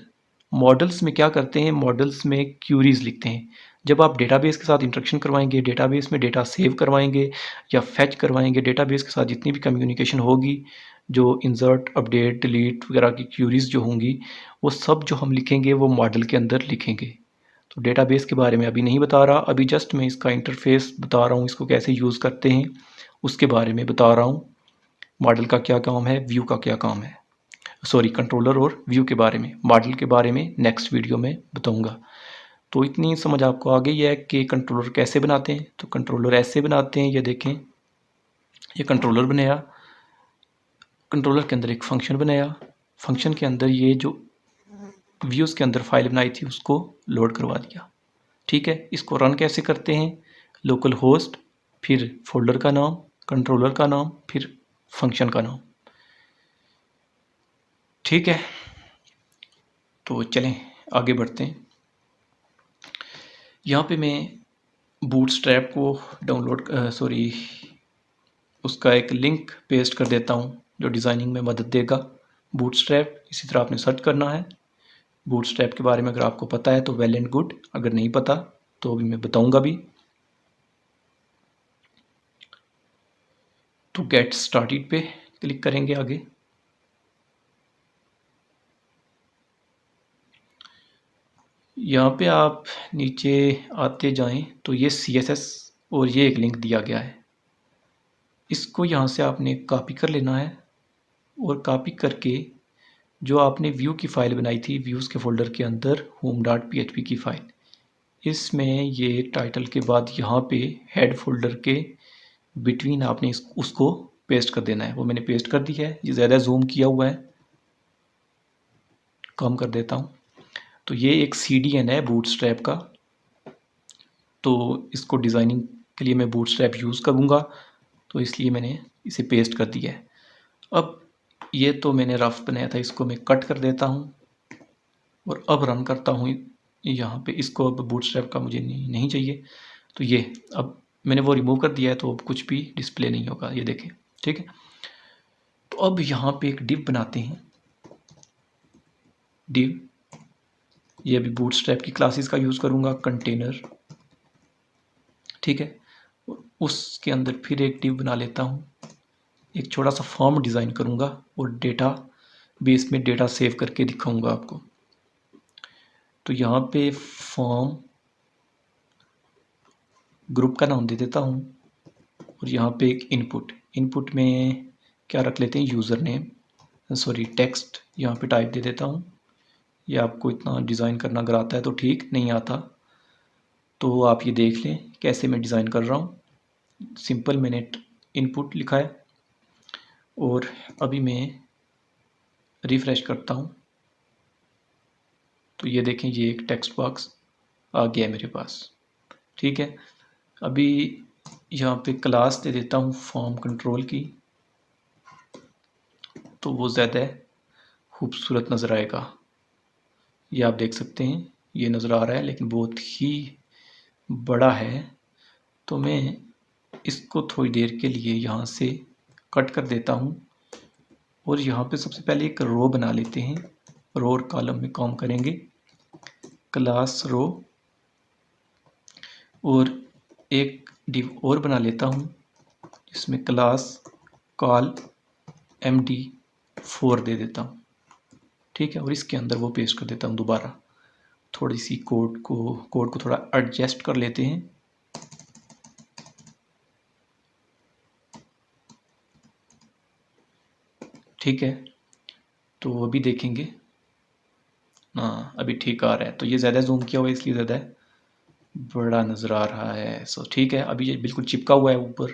मॉडल्स में क्या करते हैं, मॉडल्स में क्यूरीज लिखते हैं। जब आप डेटाबेस के साथ इंटरेक्शन करवाएंगे, डेटाबेस में डेटा सेव करवाएंगे या फैच करवाएंगे, डेटाबेस के साथ जितनी भी कम्युनिकेशन होगी, जो इंसर्ट अपडेट डिलीट वगैरह की क्यूरीज जो होंगी, वो सब जो हम लिखेंगे वो मॉडल के अंदर लिखेंगे। तो डेटाबेस के बारे में अभी नहीं बता रहा, अभी जस्ट मैं इसका इंटरफेस बता रहा हूँ, इसको कैसे यूज़ करते हैं उसके बारे में बता रहा हूँ। मॉडल का क्या काम है, व्यू का क्या काम है, सॉरी कंट्रोलर और व्यू के बारे में, मॉडल के बारे में नेक्स्ट वीडियो में बताऊंगा। तो इतनी समझ आपको आ गई है कि कंट्रोलर कैसे बनाते हैं। तो कंट्रोलर ऐसे बनाते हैं, ये देखें, ये कंट्रोलर बनाया, कंट्रोलर के अंदर एक फंक्शन बनाया, फंक्शन के अंदर ये जो व्यूज़ के अंदर फाइल बनाई थी उसको लोड करवा दिया, ठीक है। इसको रन कैसे करते हैं, लोकल होस्ट, फिर फोल्डर का नाम, कंट्रोलर का नाम, फिर फंक्शन का नाम, ठीक है। तो चलें आगे बढ़ते हैं। यहाँ पे मैं बूटस्ट्रैप को डाउनलोड सॉरी उसका एक लिंक पेस्ट कर देता हूँ जो डिज़ाइनिंग में मदद देगा। बूटस्ट्रैप इसी तरह आपने सर्च करना है। बूटस्ट्रैप के बारे में अगर आपको पता है तो वेल एंड गुड, अगर नहीं पता तो अभी मैं बताऊँगा भी। तो गेट स्टार्टेड पे क्लिक करेंगे आगे। यहाँ पे आप नीचे आते जाएं तो ये CSS और ये एक लिंक दिया गया है, इसको यहाँ से आपने कॉपी कर लेना है और कॉपी करके जो आपने व्यू की फ़ाइल बनाई थी व्यूज़ के फोल्डर के अंदर home.php की फ़ाइल, इसमें ये टाइटल के बाद यहाँ पे हेड फोल्डर के बिटवीन आपने उसको पेस्ट कर देना है। वो मैंने पेस्ट कर दी है, ये ज़्यादा जूम किया हुआ है, कम कर देता हूँ। तो ये एक CDN है बूटस्ट्रैप का, तो इसको डिज़ाइनिंग के लिए मैं बूटस्ट्रैप यूज़ करूँगा, तो इसलिए मैंने इसे पेस्ट कर दिया है। अब ये तो मैंने रफ बनाया था, इसको मैं कट कर देता हूँ और अब रन करता हूँ यहाँ पे इसको। अब बूटस्ट्रैप का मुझे नहीं चाहिए, तो ये अब मैंने वो रिमूव कर दिया है, तो अब कुछ भी डिस्प्ले नहीं होगा, ये देखें, ठीक है। तो अब यहाँ पे एक डिव बनाते हैं, डिव, ये अभी बूटस्ट्रैप की क्लासेस का यूज़ करूँगा, कंटेनर, ठीक है। उसके अंदर फिर एक डिव बना लेता हूँ, एक छोटा सा फॉर्म डिज़ाइन करूँगा और डेटा बेस में डेटा सेव करके दिखाऊँगा आपको। तो यहाँ पे फॉर्म ग्रुप का नाम दे देता हूँ और यहाँ पे एक इनपुट में क्या रख लेते हैं, यूज़र नेम, सॉरी टेक्स्ट यहाँ पे टाइप दे देता हूँ। ये आपको इतना डिज़ाइन करना अगर आता है तो ठीक, नहीं आता तो आप ये देख लें कैसे मैं डिज़ाइन कर रहा हूँ। सिंपल मैंने इनपुट लिखा है और अभी मैं रिफ़्रेश करता हूँ तो ये देखें ये एक टेक्स्ट बॉक्स आ गया मेरे पास। ठीक है, अभी यहाँ पे क्लास दे देता हूँ फॉर्म कंट्रोल की, तो वो ज़्यादा खूबसूरत नज़र आएगा। ये आप देख सकते हैं, ये नज़र आ रहा है लेकिन बहुत ही बड़ा है, तो मैं इसको थोड़ी देर के लिए यहाँ से कट कर देता हूँ और यहाँ पे सबसे पहले एक रो बना लेते हैं। रो और कॉलम में काम करेंगे, क्लास रो, और एक डिव और बना लेता हूँ जिसमें क्लास कॉल MD4 दे देता हूँ। ठीक है, और इसके अंदर वो पेस्ट कर देता हूँ दोबारा। थोड़ी सी कोड को थोड़ा एडजस्ट कर लेते हैं। ठीक है, तो अभी देखेंगे, हाँ अभी ठीक आ रहा है। तो ये ज़्यादा जूम किया हुआ है इसलिए ज़्यादा बड़ा नज़र आ रहा है। सो ठीक है, अभी ये बिल्कुल चिपका हुआ है ऊपर,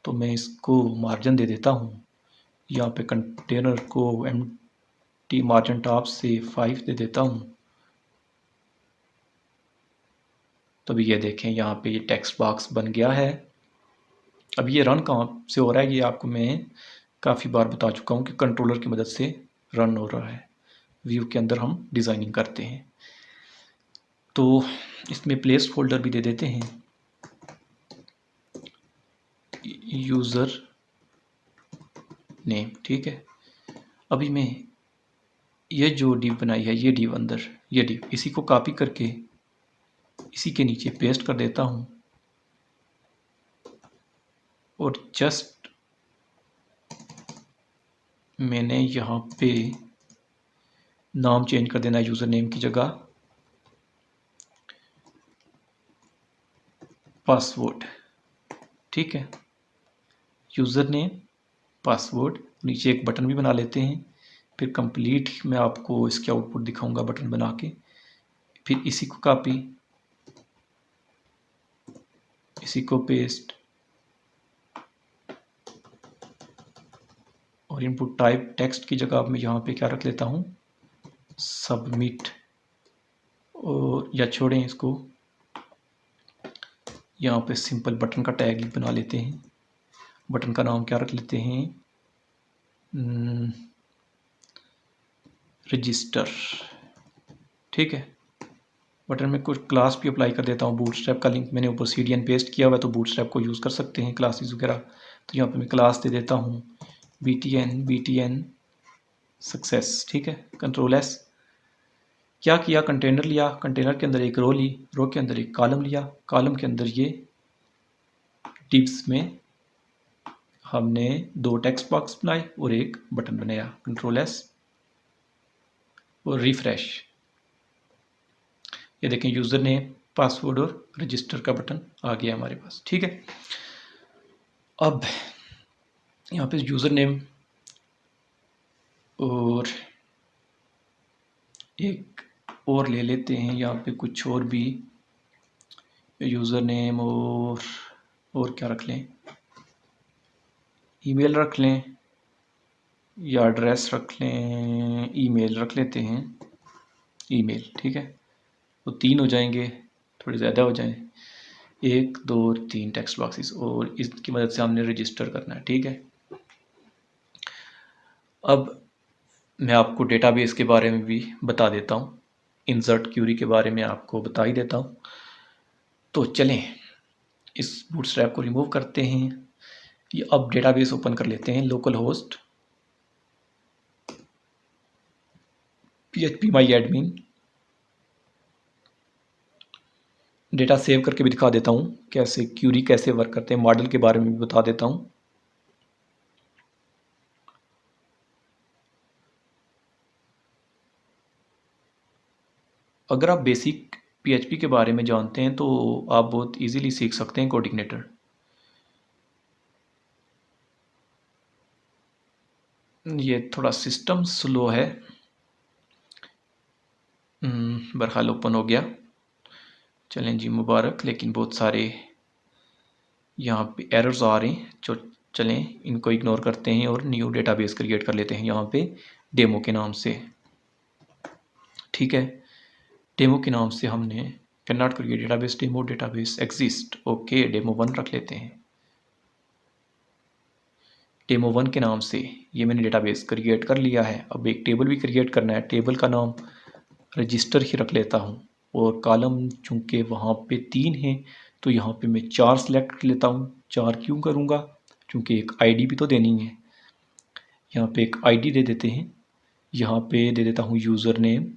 तो मैं इसको मार्जिन दे देता हूँ। यहाँ पे कंटेनर को MT मार्जिन टॉप से 5 दे देता हूँ। तभी ये देखें यहाँ पे ये टेक्स्ट बॉक्स बन गया है। अब ये रन कहाँ से हो रहा है, ये आपको मैं काफ़ी बार बता चुका हूँ कि कंट्रोलर की मदद से रन हो रहा है। व्यू के अंदर हम डिज़ाइनिंग करते हैं, तो इसमें प्लेस फोल्डर भी दे देते हैं, यूज़र नेम। ठीक है, अभी मैं ये जो डिव बनाई है, ये डिव अंदर, ये डिव, इसी को कॉपी करके इसी के नीचे पेस्ट कर देता हूँ और जस्ट मैंने यहाँ पे नाम चेंज कर देना है यूज़र नेम की जगह पासवर्ड। ठीक है, यूज़र नेम पासवर्ड, नीचे एक बटन भी बना लेते हैं। फिर कंप्लीट मैं आपको इसके आउटपुट दिखाऊंगा बटन बना के। फिर इसी को कॉपी, इसी को पेस्ट और इनपुट टाइप टेक्स्ट की जगह मैं यहाँ पे क्या रख लेता हूँ, सबमिट, और या छोड़ें इसको, यहाँ पे सिंपल बटन का टैग ही बना लेते हैं। बटन का नाम क्या रख लेते हैं, रजिस्टर। ठीक है, बटन में कुछ क्लास भी अप्लाई कर देता हूँ। बूटस्ट्रैप का लिंक मैंने ऊपर CDN पेस्ट किया हुआ है, तो बूटस्ट्रैप को यूज़ कर सकते हैं क्लासेस वगैरह। तो यहाँ पे मैं क्लास दे देता हूँ BTN सक्सेस। ठीक है, कंट्रोल S। क्या किया, कंटेनर लिया, कंटेनर के अंदर एक रो ली, रो के अंदर एक कॉलम लिया, कॉलम के अंदर ये डिव्स में हमने 2 टेक्स्ट बॉक्स बनाए और एक बटन बनाया, कंट्रोल S और रिफ्रेश। ये देखें यूज़र नेम, पासवर्ड और रजिस्टर का बटन आ गया हमारे पास। ठीक है, अब यहाँ पे यूज़र नेम और एक और ले लेते हैं, यहाँ पे कुछ और भी, यूज़र नेम और क्या रख लें, ईमेल रख लें या एड्रेस रख लें, ईमेल रख लेते हैं, ईमेल। ठीक है, तो 3 हो जाएंगे, थोड़े ज़्यादा हो जाए, 1 2 3 टेक्स्ट बॉक्सेस, और इसकी मदद से हमने रजिस्टर करना है। ठीक है, अब मैं आपको डेटाबेस के बारे में भी बता देता हूँ, इंसर्ट क्यूरी के बारे में आपको बता ही देता हूँ। तो चलें इस बूटस्ट्रैप को रिमूव करते हैं। ये अब डेटाबेस ओपन कर लेते हैं, local host php my admin data save करके भी दिखा देता हूँ, कैसे क्यूरी कैसे वर्क करते हैं, मॉडल के बारे में भी बता देता हूँ। अगर आप बेसिक PHP के बारे में जानते हैं तो आप बहुत इजीली सीख सकते हैं कोडिग्नेटर। ये थोड़ा सिस्टम स्लो है, बहरहाल ओपन हो गया। चलें जी, मुबारक। लेकिन बहुत सारे यहाँ पे एरर्स आ रहे हैं, जो चलें इनको इग्नोर करते हैं और न्यू डेटाबेस क्रिएट कर लेते हैं यहाँ पे डेमो के नाम से। ठीक है, डेमो के नाम से हमने can not create database, demo database exist. Okay, demo 1 रख लेते हैं। डेमो 1 के नाम से ये मैंने डेटाबेस क्रिएट कर लिया है। अब एक टेबल भी क्रिएट करना है, टेबल का नाम रजिस्टर ही रख लेता हूँ। और कॉलम चूँकि वहाँ पे 3 हैं तो यहाँ पे मैं 4 सेलेक्ट कर लेता हूँ। 4 क्यों करूँगा? क्योंकि एक आईडी भी तो देनी है। यहाँ पे एक आईडी दे देते हैं, यहाँ पे दे देता हूँ यूज़र नेम,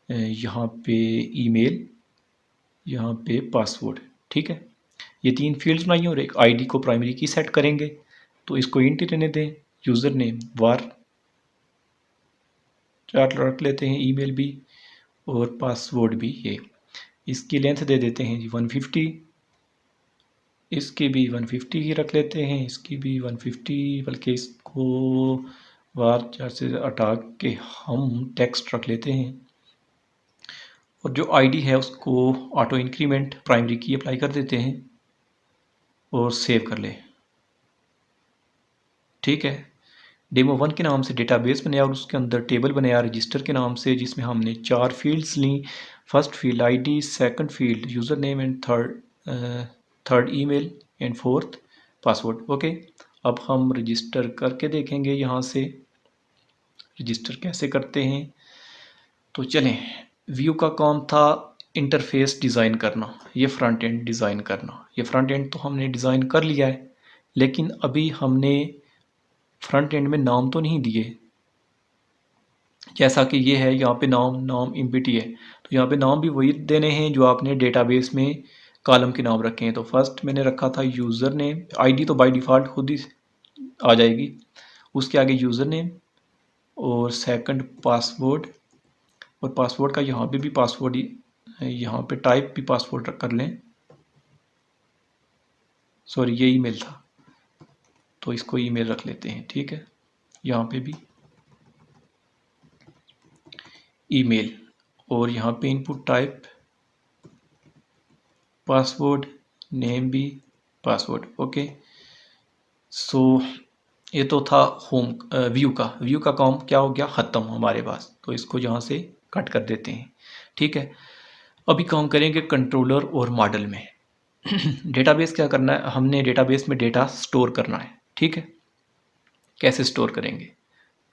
यहाँ पे ईमेल, यहाँ पे पासवर्ड। ठीक है, ये 3 फील्ड्स बनाइए और एक आईडी को प्राइमरी की सेट करेंगे। तो इसको इंट रहने दें, यूज़र नेम वार 4 रख लेते हैं, ईमेल भी और पासवर्ड भी। ये इसकी लेंथ दे देते हैं जी 150, इसकी भी 150 ही रख लेते हैं, इसकी भी 150, बल्कि इसको वार 4 से हटा के हम टेक्स्ट रख लेते हैं। और जो आईडी है उसको ऑटो इंक्रीमेंट प्राइमरी की अप्लाई कर देते हैं और सेव कर ले। ठीक है, डेमो 1 के नाम से डेटाबेस बनाया और उसके अंदर टेबल बनाया रजिस्टर के नाम से, जिसमें हमने 4 फील्ड्स ली। First field ID, second field user name and third email and fourth password. Okay, अब हम रजिस्टर करके देखेंगे यहाँ से रजिस्टर कैसे करते हैं। तो चलें, व्यू का काम था इंटरफेस डिज़ाइन करना, ये फ्रंट एंड डिज़ाइन करना। ये फ्रंट एंड तो हमने डिज़ाइन कर लिया है, लेकिन अभी हमने फ्रंट एंड में नाम तो नहीं दिए। जैसा कि ये है, यहाँ पे नाम एम्प्टी है, तो यहाँ पे नाम भी वही देने हैं जो आपने डेटाबेस में कॉलम के नाम रखे हैं। तो फर्स्ट मैंने रखा था यूज़र नेम, आईडी तो बाय डिफ़ॉल्ट खुद ही आ जाएगी, उसके आगे यूज़र नेम और सेकंड पासवर्ड। और पासवर्ड का यहाँ पे भी पासवर्ड यहाँ पे टाइप भी पासवर्ड कर लें। सॉरी, ये ईमेल था तो इसको ईमेल रख लेते हैं। ठीक है, यहाँ पे भी ईमेल और यहाँ पे इनपुट टाइप पासवर्ड, नेम भी पासवर्ड। ओके, सो ये तो था होम व्यू का काम क्या हो गया, ख़त्म हमारे पास। तो इसको यहाँ से कट कर देते हैं। ठीक है, अभी काम करेंगे कंट्रोलर और मॉडल में। डेटाबेस क्या करना है, हमने डेटाबेस में डेटा स्टोर करना है। ठीक है, कैसे स्टोर करेंगे?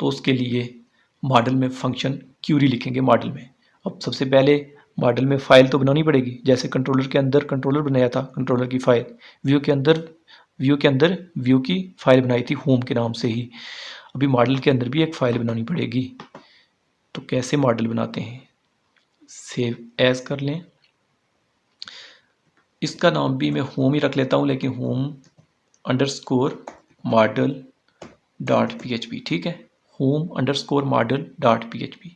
तो उसके लिए मॉडल में फंक्शन क्यूरी लिखेंगे मॉडल में। अब सबसे पहले मॉडल में फ़ाइल तो बनानी पड़ेगी, जैसे कंट्रोलर के अंदर कंट्रोलर बनाया था, कंट्रोलर की फ़ाइल। व्यू के अंदर व्यू की फ़ाइल बनाई थी होम के नाम से ही। अभी मॉडल के अंदर भी एक फ़ाइल बनानी पड़ेगी। तो कैसे मॉडल बनाते हैं, सेव एज़ कर लें। इसका नाम भी मैं होम ही रख लेता हूँ, लेकिन home underscore model dot PHP। ठीक है, home underscore model dot PHP।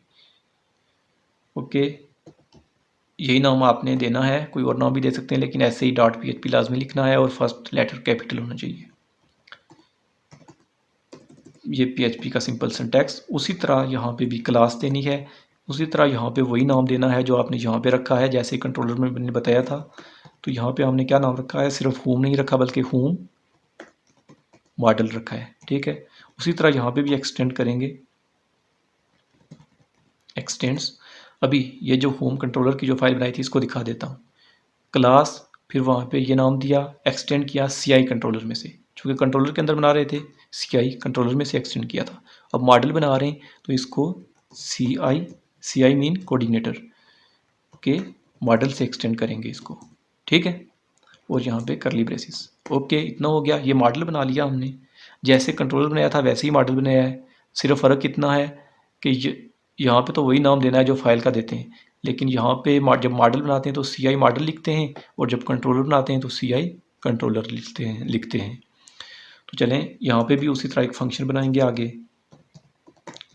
Okay, यही नाम आपने देना है, कोई और नाम भी दे सकते हैं, लेकिन ऐसे ही डॉट PHP लाजमी लिखना है और फर्स्ट लेटर कैपिटल होना चाहिए। ये PHP का सिंपल सिंटैक्स। उसी तरह यहाँ पे भी क्लास देनी है, उसी तरह यहाँ पे वही नाम देना है जो आपने यहाँ पे रखा है, जैसे कंट्रोलर में मैंने बताया था। तो यहाँ पे हमने क्या नाम रखा है, सिर्फ होम नहीं रखा बल्कि होम मॉडल रखा है। ठीक है, उसी तरह यहाँ पे भी एक्सटेंड करेंगे, एक्सटेंड्स। अभी ये जो होम कंट्रोलर की जो फाइल बनाई थी इसको दिखा देता हूँ। क्लास, फिर वहाँ पे ये नाम दिया, एक्सटेंड किया CI कंट्रोलर में से, चूँकि कंट्रोलर के अंदर बना रहे थे CI कंट्रोलर में से एक्सटेंड किया था। अब मॉडल बना रहे हैं तो इसको CI मीन कोऑर्डिनेटर के मॉडल से एक्सटेंड करेंगे इसको। ठीक है, और यहाँ पे करली ब्रेसिस। ओके, इतना हो गया, ये मॉडल बना लिया हमने। जैसे कंट्रोलर बनाया था वैसे ही मॉडल बनाया है, सिर्फ फ़र्क इतना है कि यहाँ पे तो वही नाम देना है जो फाइल का देते हैं, लेकिन यहाँ पे जब मॉडल बनाते हैं तो CI मॉडल लिखते हैं, और जब कंट्रोलर बनाते हैं तो CI कंट्रोलर लिखते हैं। तो चलें यहाँ पे भी उसी तरह एक फंक्शन बनाएंगे आगे,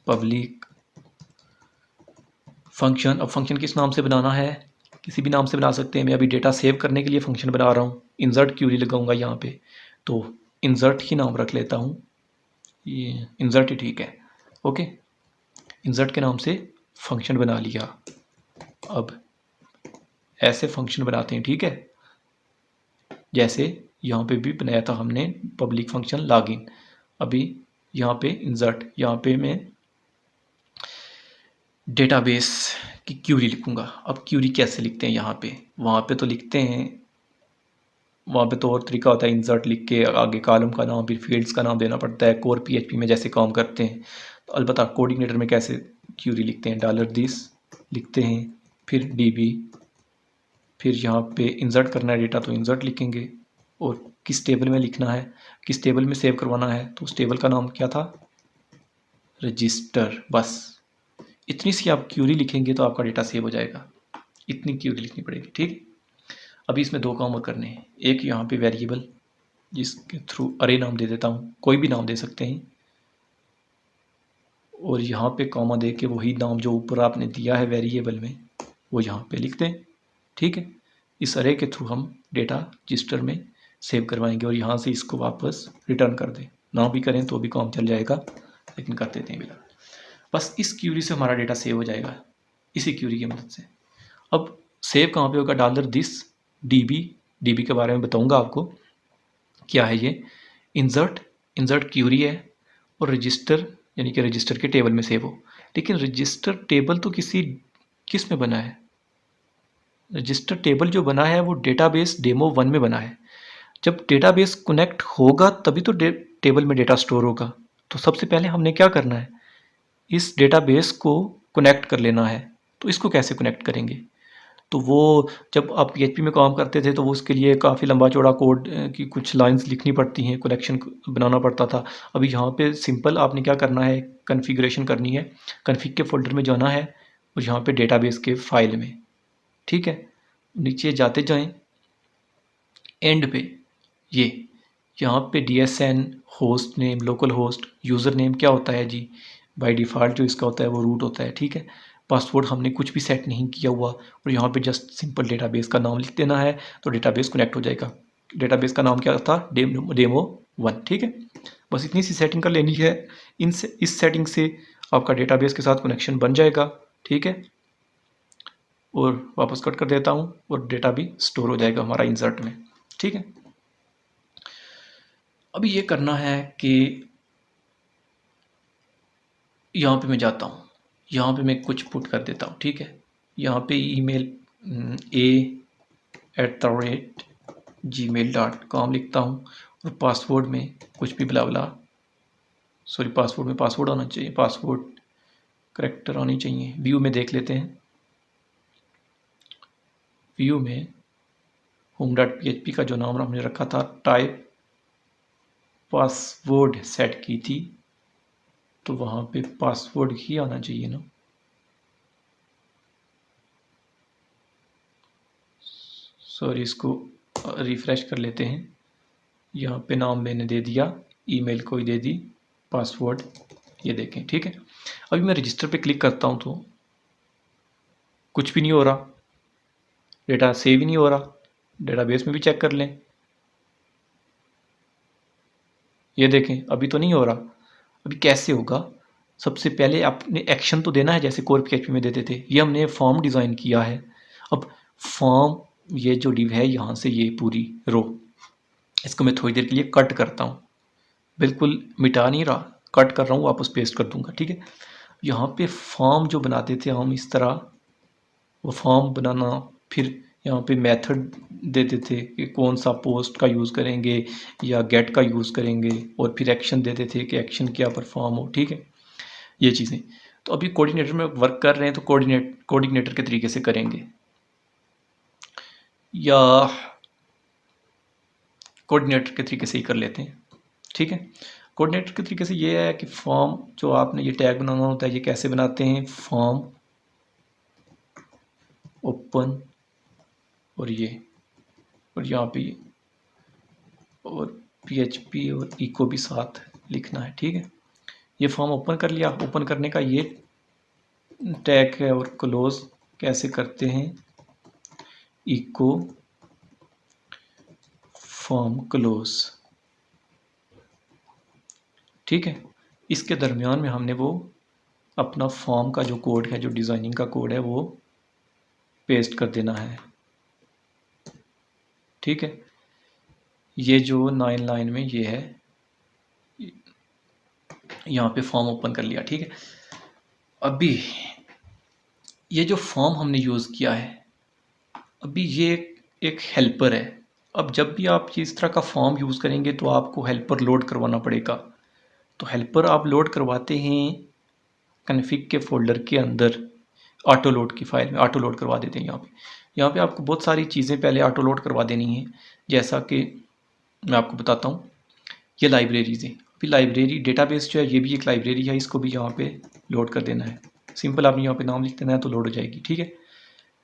पब्लिक फंक्शन। अब फंक्शन किस नाम से बनाना है, किसी भी नाम से बना सकते हैं। मैं अभी डेटा सेव करने के लिए फंक्शन बना रहा हूँ, इंसर्ट क्यूरी लगाऊंगा यहाँ पे, तो इंसर्ट ही नाम रख लेता हूँ, ये इंसर्ट ही ठीक है। ओके, इंसर्ट के नाम से फंक्शन बना लिया। अब ऐसे फंक्शन बनाते हैं, ठीक है, जैसे यहाँ पे भी बनाया था हमने पब्लिक फंक्शन लॉगिन। अभी यहाँ पे इंसर्ट, यहाँ पे मैं डेटाबेस की क्यूरी लिखूंगा। अब क्यूरी कैसे लिखते हैं यहाँ पे, वहाँ पे तो लिखते हैं, वहाँ पे तो और तरीका होता है, इंसर्ट लिख के आगे कॉलम का नाम फिर फील्ड्स का नाम देना पड़ता है, कोर PHP में जैसे काम करते हैं। तो अलबत्ता कोऑर्डिनेटर में कैसे क्यूरी लिखते हैं, $this लिखते हैं, फिर DB, फिर यहाँ पे इंसर्ट करना है डेटा तो इंसर्ट लिखेंगे, और किस टेबल में लिखना है, किस टेबल में सेव करवाना है, तो उस टेबल का नाम क्या था, रजिस्टर। बस इतनी सी आप क्यूरी लिखेंगे तो आपका डेटा सेव हो जाएगा, इतनी क्यूरी लिखनी पड़ेगी, ठीक। अभी इसमें दो काम और करने हैं, एक यहाँ पे वेरिएबल जिसके थ्रू अरे नाम दे देता हूँ, कोई भी नाम दे सकते हैं, और यहाँ पे कॉमा दे के वही नाम जो ऊपर आपने दिया है वेरिएबल में वो यहाँ पे लिख दें, ठीक है। इस अरे के थ्रू हम डेटा रजिस्टर में सेव करवाएंगे, और यहाँ से इसको वापस रिटर्न कर दें, ना भी करें तो भी काम चल जाएगा, लेकिन कर देते हैं बिना। बस इस क्यूरी से हमारा डेटा सेव हो जाएगा, इसी क्यूरी की मदद से। अब सेव कहाँ पे होगा, $this DB के बारे में बताऊंगा आपको क्या है ये। इंसर्ट क्यूरी है, और रजिस्टर यानी कि रजिस्टर के टेबल में सेव हो। लेकिन रजिस्टर टेबल तो किस में बना है, रजिस्टर टेबल जो बना है वो डेटाबेस डेमो 1 में बना है। जब डेटाबेस कनेक्ट होगा तभी तो टेबल में डेटा स्टोर होगा। तो सबसे पहले हमने क्या करना है, इस डेटाबेस को कनेक्ट कर लेना है। तो इसको कैसे कनेक्ट करेंगे, तो वो जब आप PHP में काम करते थे तो वो उसके लिए काफ़ी लंबा चौड़ा कोड की कुछ लाइंस लिखनी पड़ती हैं, कनेक्शन बनाना पड़ता था। अभी यहाँ पे सिंपल आपने क्या करना है, कॉन्फ़िगरेशन करनी है, कॉन्फ़िग के फोल्डर में जाना है, और यहाँ पे डेटाबेस के फाइल में, ठीक है, नीचे जाते जाएं, एंड पे ये यहाँ पे DSN, host name, local host, user name क्या होता है जी, बाय डिफ़ॉल्ट जो इसका होता है वो रूट होता है, ठीक है। पासवर्ड हमने कुछ भी सेट नहीं किया हुआ, और यहाँ पे जस्ट सिंपल डेटाबेस का नाम लिख देना है, तो डेटाबेस कनेक्ट हो जाएगा। डेटाबेस का नाम क्या था, डेमो 1, ठीक है। बस इतनी सी सेटिंग कर लेनी है, इस सेटिंग से आपका डेटाबेस के साथ कनेक्शन बन जाएगा, ठीक है। और वापस कट कर देता हूँ, और डेटा भी स्टोर हो जाएगा हमारा इंसर्ट में, ठीक है। अभी ये करना है कि यहाँ पे मैं जाता हूँ, यहाँ पे मैं कुछ पुट कर देता हूँ, ठीक है। यहाँ पे ईमेल a@gmail.com लिखता हूँ, और पासवर्ड में कुछ भी सॉरी, पासवर्ड में पासवर्ड आना चाहिए, पासवर्ड करेक्टर आनी चाहिए। व्यू में देख लेते हैं, व्यू में home.php का जो नाम हमने रखा था, टाइप पासवर्ड सेट की थी, तो वहाँ पे पासवर्ड ही आना चाहिए ना। सॉरी, इसको रिफ़्रेश कर लेते हैं। यहाँ पे नाम मैंने दे दिया, ईमेल को ही दे दी, पासवर्ड ये देखें, ठीक है। अभी मैं रजिस्टर पे क्लिक करता हूँ तो कुछ भी नहीं हो रहा, डेटा सेव ही नहीं हो रहा। डेटाबेस में भी चेक कर लें, ये देखें अभी तो नहीं हो रहा। अभी कैसे होगा, सबसे पहले आपने एक्शन तो देना है जैसे कोर PHP में देते थे। ये हमने फॉर्म डिज़ाइन किया है। अब फॉर्म ये जो डिव है यहाँ से ये पूरी रो, इसको मैं थोड़ी देर के लिए कट करता हूँ, बिल्कुल मिटा नहीं रहा, कट कर रहा हूँ, वापस पेस्ट कर दूंगा, ठीक है। यहाँ पे फॉर्म जो बनाते थे हम इस तरह, वो फॉर्म बनाना, फिर यहाँ पे मेथड देते थे कि कौन सा पोस्ट का यूज़ करेंगे या गेट का यूज़ करेंगे, और फिर एक्शन देते थे कि एक्शन क्या परफॉर्म हो, ठीक है, ये चीज़ें। तो अभी कोऑर्डिनेटर में वर्क कर रहे हैं तो कोऑर्डिनेटर के तरीके से करेंगे, या कोऑर्डिनेटर के तरीके से ही कर लेते हैं, ठीक है। कोऑर्डिनेटर के तरीके से ये है कि फॉर्म जो आपने ये टैग बनाना होता है, ये कैसे बनाते हैं, फॉर्म ओपन और ये, और यहाँ पे ये, और PHP और इको भी साथ लिखना है। ठीक है, ये फॉर्म ओपन कर लिया। ओपन करने का ये टैग है, और क्लोज कैसे करते हैं, इको फॉर्म क्लोज। ठीक है, इसके दरमियान में हमने वो अपना फॉर्म का जो कोड है, जो डिज़ाइनिंग का कोड है, वो पेस्ट कर देना है। ठीक है, ये जो 9 लाइन में ये है, यहाँ पे फॉर्म ओपन कर लिया। ठीक है, अभी ये जो फॉर्म हमने यूज़ किया है, अभी ये एक हेल्पर है। अब जब भी आप इस तरह का फॉर्म यूज़ करेंगे तो आपको हेल्पर लोड करवाना पड़ेगा। तो हेल्पर आप लोड करवाते हैं कन्फिग के फोल्डर के अंदर, ऑटो लोड की फाइल में ऑटो लोड करवा देते हैं। यहाँ पे आपको बहुत सारी चीज़ें पहले ऑटो लोड करवा देनी है। जैसा कि मैं आपको बताता हूँ, ये लाइब्रेरीज हैं। अभी लाइब्रेरी डेटाबेस जो है, ये भी एक लाइब्रेरी है, इसको भी यहाँ पे लोड कर देना है। सिंपल आपने यहाँ पे नाम लिख देना है तो लोड हो जाएगी। ठीक है,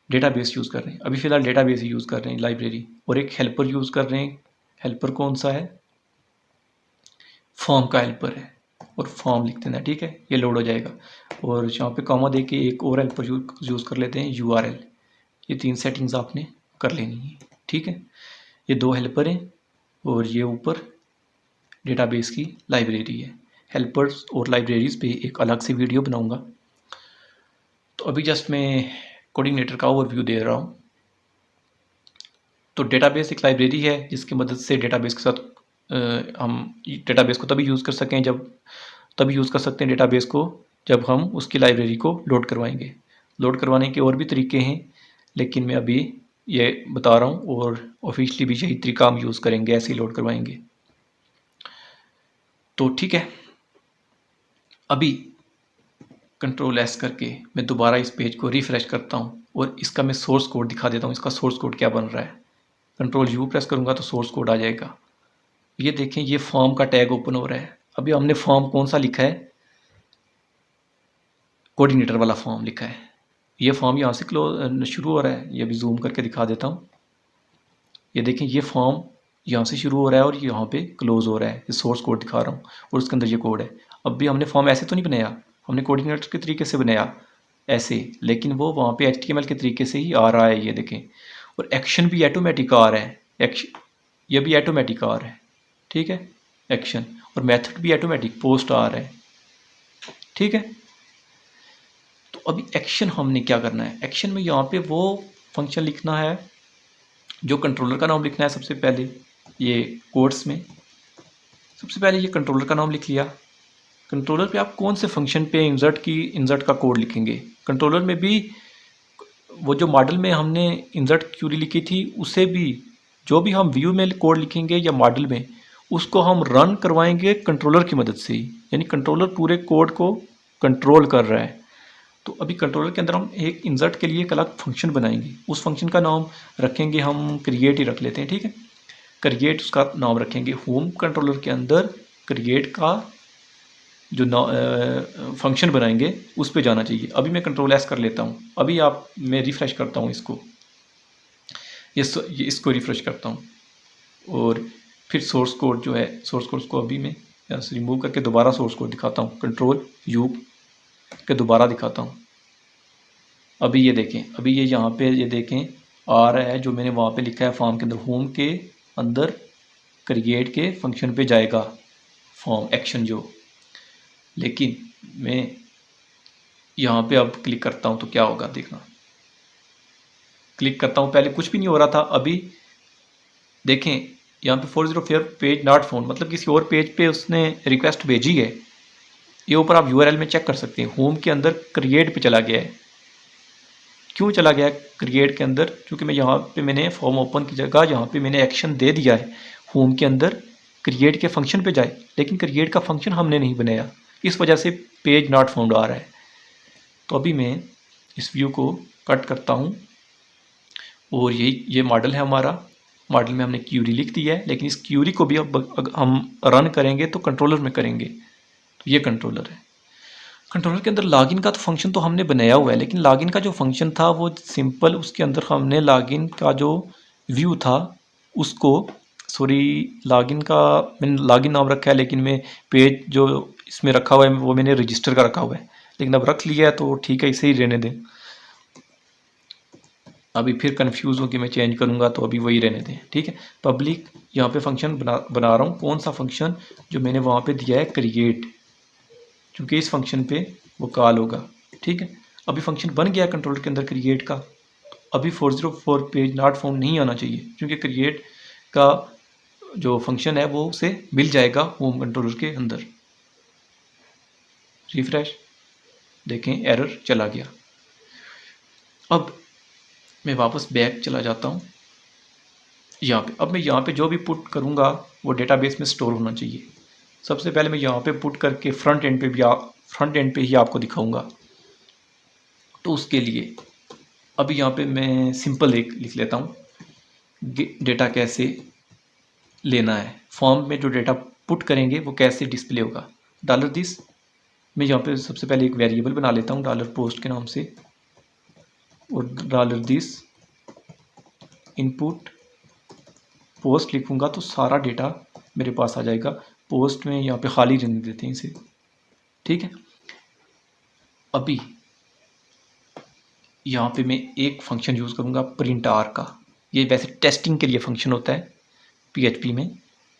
डेटाबेस यूज़ कर रहे हैं, अभी फ़िलहाल डेटाबेस ही यूज़ कर रहे हैं, लाइब्रेरी, और एक हेल्पर यूज़ कर रहे हैं। हेल्पर कौन सा है, फॉर्म का हेल्पर है, और फॉर्म लिख देना। ठीक है, ये लोड हो जाएगा। और यहाँ पे कॉमा दे के एक और हेल्पर यूज़ कर लेते हैं, URL। ये 3 सेटिंग्स आपने कर लेनी है। ठीक है, ये 2 हेल्पर हैं, और ये ऊपर डेटाबेस की लाइब्रेरी है। हेल्पर्स और लाइब्रेरीज पे एक अलग से वीडियो बनाऊंगा। तो अभी जस्ट मैं कोऑर्डिनेटर का ओवरव्यू दे रहा हूँ। तो डेटाबेस एक लाइब्रेरी है जिसकी मदद से डेटाबेस के साथ हम डेटाबेस को तभी यूज़ कर सकें तभी यूज़ कर सकते हैं डेटाबेस को जब हम उसकी लाइब्रेरी को लोड करवाएंगे। लोड करवाने के और भी तरीके हैं, लेकिन मैं अभी ये बता रहा हूँ, और ऑफिशियली भी यही तरीका हम यूज़ करेंगे, ऐसे ही लोड करवाएंगे। तो ठीक है, अभी Ctrl+S करके मैं दोबारा इस पेज को रिफ़्रेश करता हूँ, और इसका मैं सोर्स कोड दिखा देता हूँ, इसका सोर्स कोड क्या बन रहा है। Ctrl+U प्रेस करूँगा तो सोर्स कोड आ जाएगा। ये देखें, ये फॉर्म का टैग ओपन हो रहा है। अभी हमने फॉर्म कौन सा लिखा है, कोऑर्डिनेटर वाला फॉर्म लिखा है। ये फॉर्म यहाँ से शुरू हो रहा है, ये भी जूम करके दिखा देता हूँ। ये देखें, ये फॉर्म यहाँ से शुरू हो रहा है और यहाँ पे क्लोज हो रहा है। ये सोर्स कोड दिखा रहा हूँ, और उसके अंदर ये कोड है। अब भी हमने फॉर्म ऐसे तो नहीं बनाया, हमने कोऑर्डिनेटर के तरीके से बनाया ऐसे, लेकिन वो वहाँ पे HTML के तरीके से ही आ रहा है। ये देखें, और एक्शन भी ऑटोमेटिक आ रहा है, ये भी ऑटोमेटिक आ रहा है। ठीक है, एक्शन, और मेथड भी ऑटोमेटिक पोस्ट आ रहा है। ठीक है, तो अभी एक्शन हमने क्या करना है, एक्शन में यहाँ पे वो फंक्शन लिखना है जो कंट्रोलर का नाम लिखना है। सबसे पहले ये कोड्स में सबसे पहले ये कंट्रोलर का नाम लिख लिया। कंट्रोलर पे आप कौन से फंक्शन पे इंसर्ट का कोड लिखेंगे। कंट्रोलर में भी वो जो मॉडल में हमने इंसर्ट क्यूरी लिखी थी, उसे भी जो भी हम व्यू में कोड लिखेंगे या मॉडल में, उसको हम रन करवाएंगे कंट्रोलर की मदद से ही, यानी कंट्रोलर पूरे कोड को कंट्रोल कर रहा है। तो अभी कंट्रोलर के अंदर हम एक इंसर्ट के लिए एक अलग फंक्शन बनाएंगे। उस फंक्शन का नाम रखेंगे हम क्रिएट ही रख लेते हैं। ठीक है, क्रिएट उसका नाम रखेंगे। होम कंट्रोलर के अंदर क्रिएट का जो फंक्शन बनाएंगे उस पे जाना चाहिए। अभी मैं Ctrl+S कर लेता हूँ। अभी मैं रिफ़्रेश करता हूँ इसको, ये इसको रिफ़्रेश करता हूँ, और फिर सोर्स कोड जो है, सोर्स कोड को अभी मैं यहाँ से रिमूव करके दोबारा सोर्स कोड दिखाता हूँ। Ctrl+U के दोबारा दिखाता हूँ। अभी ये देखें, अभी ये यहाँ पे ये देखें आ रहा है जो मैंने वहाँ पे लिखा है फॉर्म के अंदर। होम के अंदर क्रिएट के फंक्शन पे जाएगा फॉर्म एक्शन जो, लेकिन मैं यहाँ पे अब क्लिक करता हूँ तो क्या होगा देखना। क्लिक करता हूँ, पहले कुछ भी नहीं हो रहा था। अभी देखें यहाँ पे 404 पेज नॉट फाउंड, मतलब किसी और पेज पे उसने रिक्वेस्ट भेजी है। ये ऊपर आप URL में चेक कर सकते हैं। होम के अंदर क्रिएट पे चला गया है। क्यों चला गया क्रिएट के अंदर, क्योंकि मैं यहाँ पे मैंने फॉर्म ओपन की जगह यहाँ पे मैंने एक्शन दे दिया है होम के अंदर क्रिएट के फंक्शन पे जाए, लेकिन क्रिएट का फंक्शन हमने नहीं बनाया, इस वजह से पेज नॉट फाउंड आ रहा है। तो अभी मैं इस व्यू को कट करता हूँ, और ये मॉडल है हमारा। मॉडल में हमने क्यूरी लिख दी है, लेकिन इस क्यूरी को भी अब हम रन करेंगे तो कंट्रोलर में करेंगे। तो ये कंट्रोलर है। कंट्रोलर के अंदर लॉगिन का तो फंक्शन तो हमने बनाया हुआ है, लेकिन लॉगिन का जो फंक्शन था वो सिंपल, उसके अंदर हमने लॉगिन का जो व्यू था उसको, सॉरी, लॉगिन का मैंने लॉगिन नाम रखा है, लेकिन मैं पेज जो इसमें रखा हुआ है वो मैंने रजिस्टर का रखा हुआ है, लेकिन अब रख लिया है तो ठीक है, इसे ही रहने दें। अभी फिर कंफ्यूज हो कि मैं चेंज करूँगा, तो अभी वही रहने दें, ठीक है। पब्लिक यहाँ पे फंक्शन बना रहा हूँ, कौन सा फंक्शन, जो मैंने वहाँ पे दिया है क्रिएट, क्योंकि इस फंक्शन पे वो कॉल होगा, ठीक है। अभी फंक्शन बन गया कंट्रोलर के अंदर क्रिएट का। अभी 404 पेज नॉट फाउंड नहीं आना चाहिए, क्योंकि क्रिएट का जो फंक्शन है वो उसे मिल जाएगा होम कंट्रोलर के अंदर। रिफ्रेश, देखें एरर चला गया। अब मैं वापस बैक चला जाता हूँ यहाँ पे। अब मैं यहाँ पे जो भी पुट करूँगा वो डेटाबेस में स्टोर होना चाहिए। सबसे पहले मैं यहाँ पे पुट करके फ्रंट एंड पे ही आपको दिखाऊंगा। तो उसके लिए अभी यहाँ पे मैं सिंपल एक लिख लेता हूँ, डेटा कैसे लेना है, फॉर्म में जो डेटा पुट करेंगे वो कैसे डिस्प्ले होगा। डॉलर दिस, मैं यहाँ पे सबसे पहले एक वेरिएबल बना लेता हूँ डॉलर पोस्ट के नाम से, और डॉलर दिस इनपुट पोस्ट लिखूँगा तो सारा डेटा मेरे पास आ जाएगा। पोस्ट में यहाँ पे खाली रहने देते हैं इसे, ठीक है। अभी यहाँ पे मैं एक फंक्शन यूज़ करूँगा प्रिंट आर का। ये वैसे टेस्टिंग के लिए फंक्शन होता है पीएचपी में,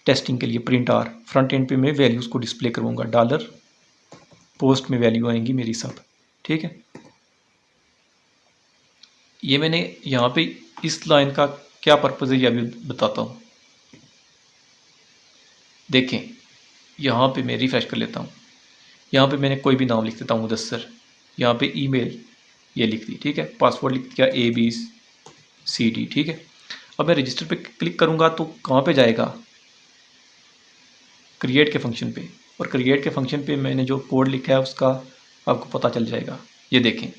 टेस्टिंग के लिए प्रिंट आर। फ्रंट एंड पे मैं वैल्यूज़ को डिस्प्ले करूँगा, डॉलर पोस्ट में वैल्यू आएंगी मेरी सब, ठीक है। ये मैंने यहाँ पे इस लाइन का क्या पर्पज़ है ये अभी बताता हूँ। देखें यहाँ पे मैं रिफ्रेश कर लेता हूँ, यहाँ पे मैंने कोई भी नाम लिख देता हूँ मुदस्सर, यहाँ पे ईमेल ये लिख दी, ठीक है। पासवर्ड लिख दिया ABCD, ठीक है। अब मैं रजिस्टर पे क्लिक करूँगा तो कहाँ पे जाएगा, क्रिएट के फंक्शन पे, और क्रिएट के फंक्शन पे मैंने जो कोड लिखा है उसका आपको पता चल जाएगा। ये देखें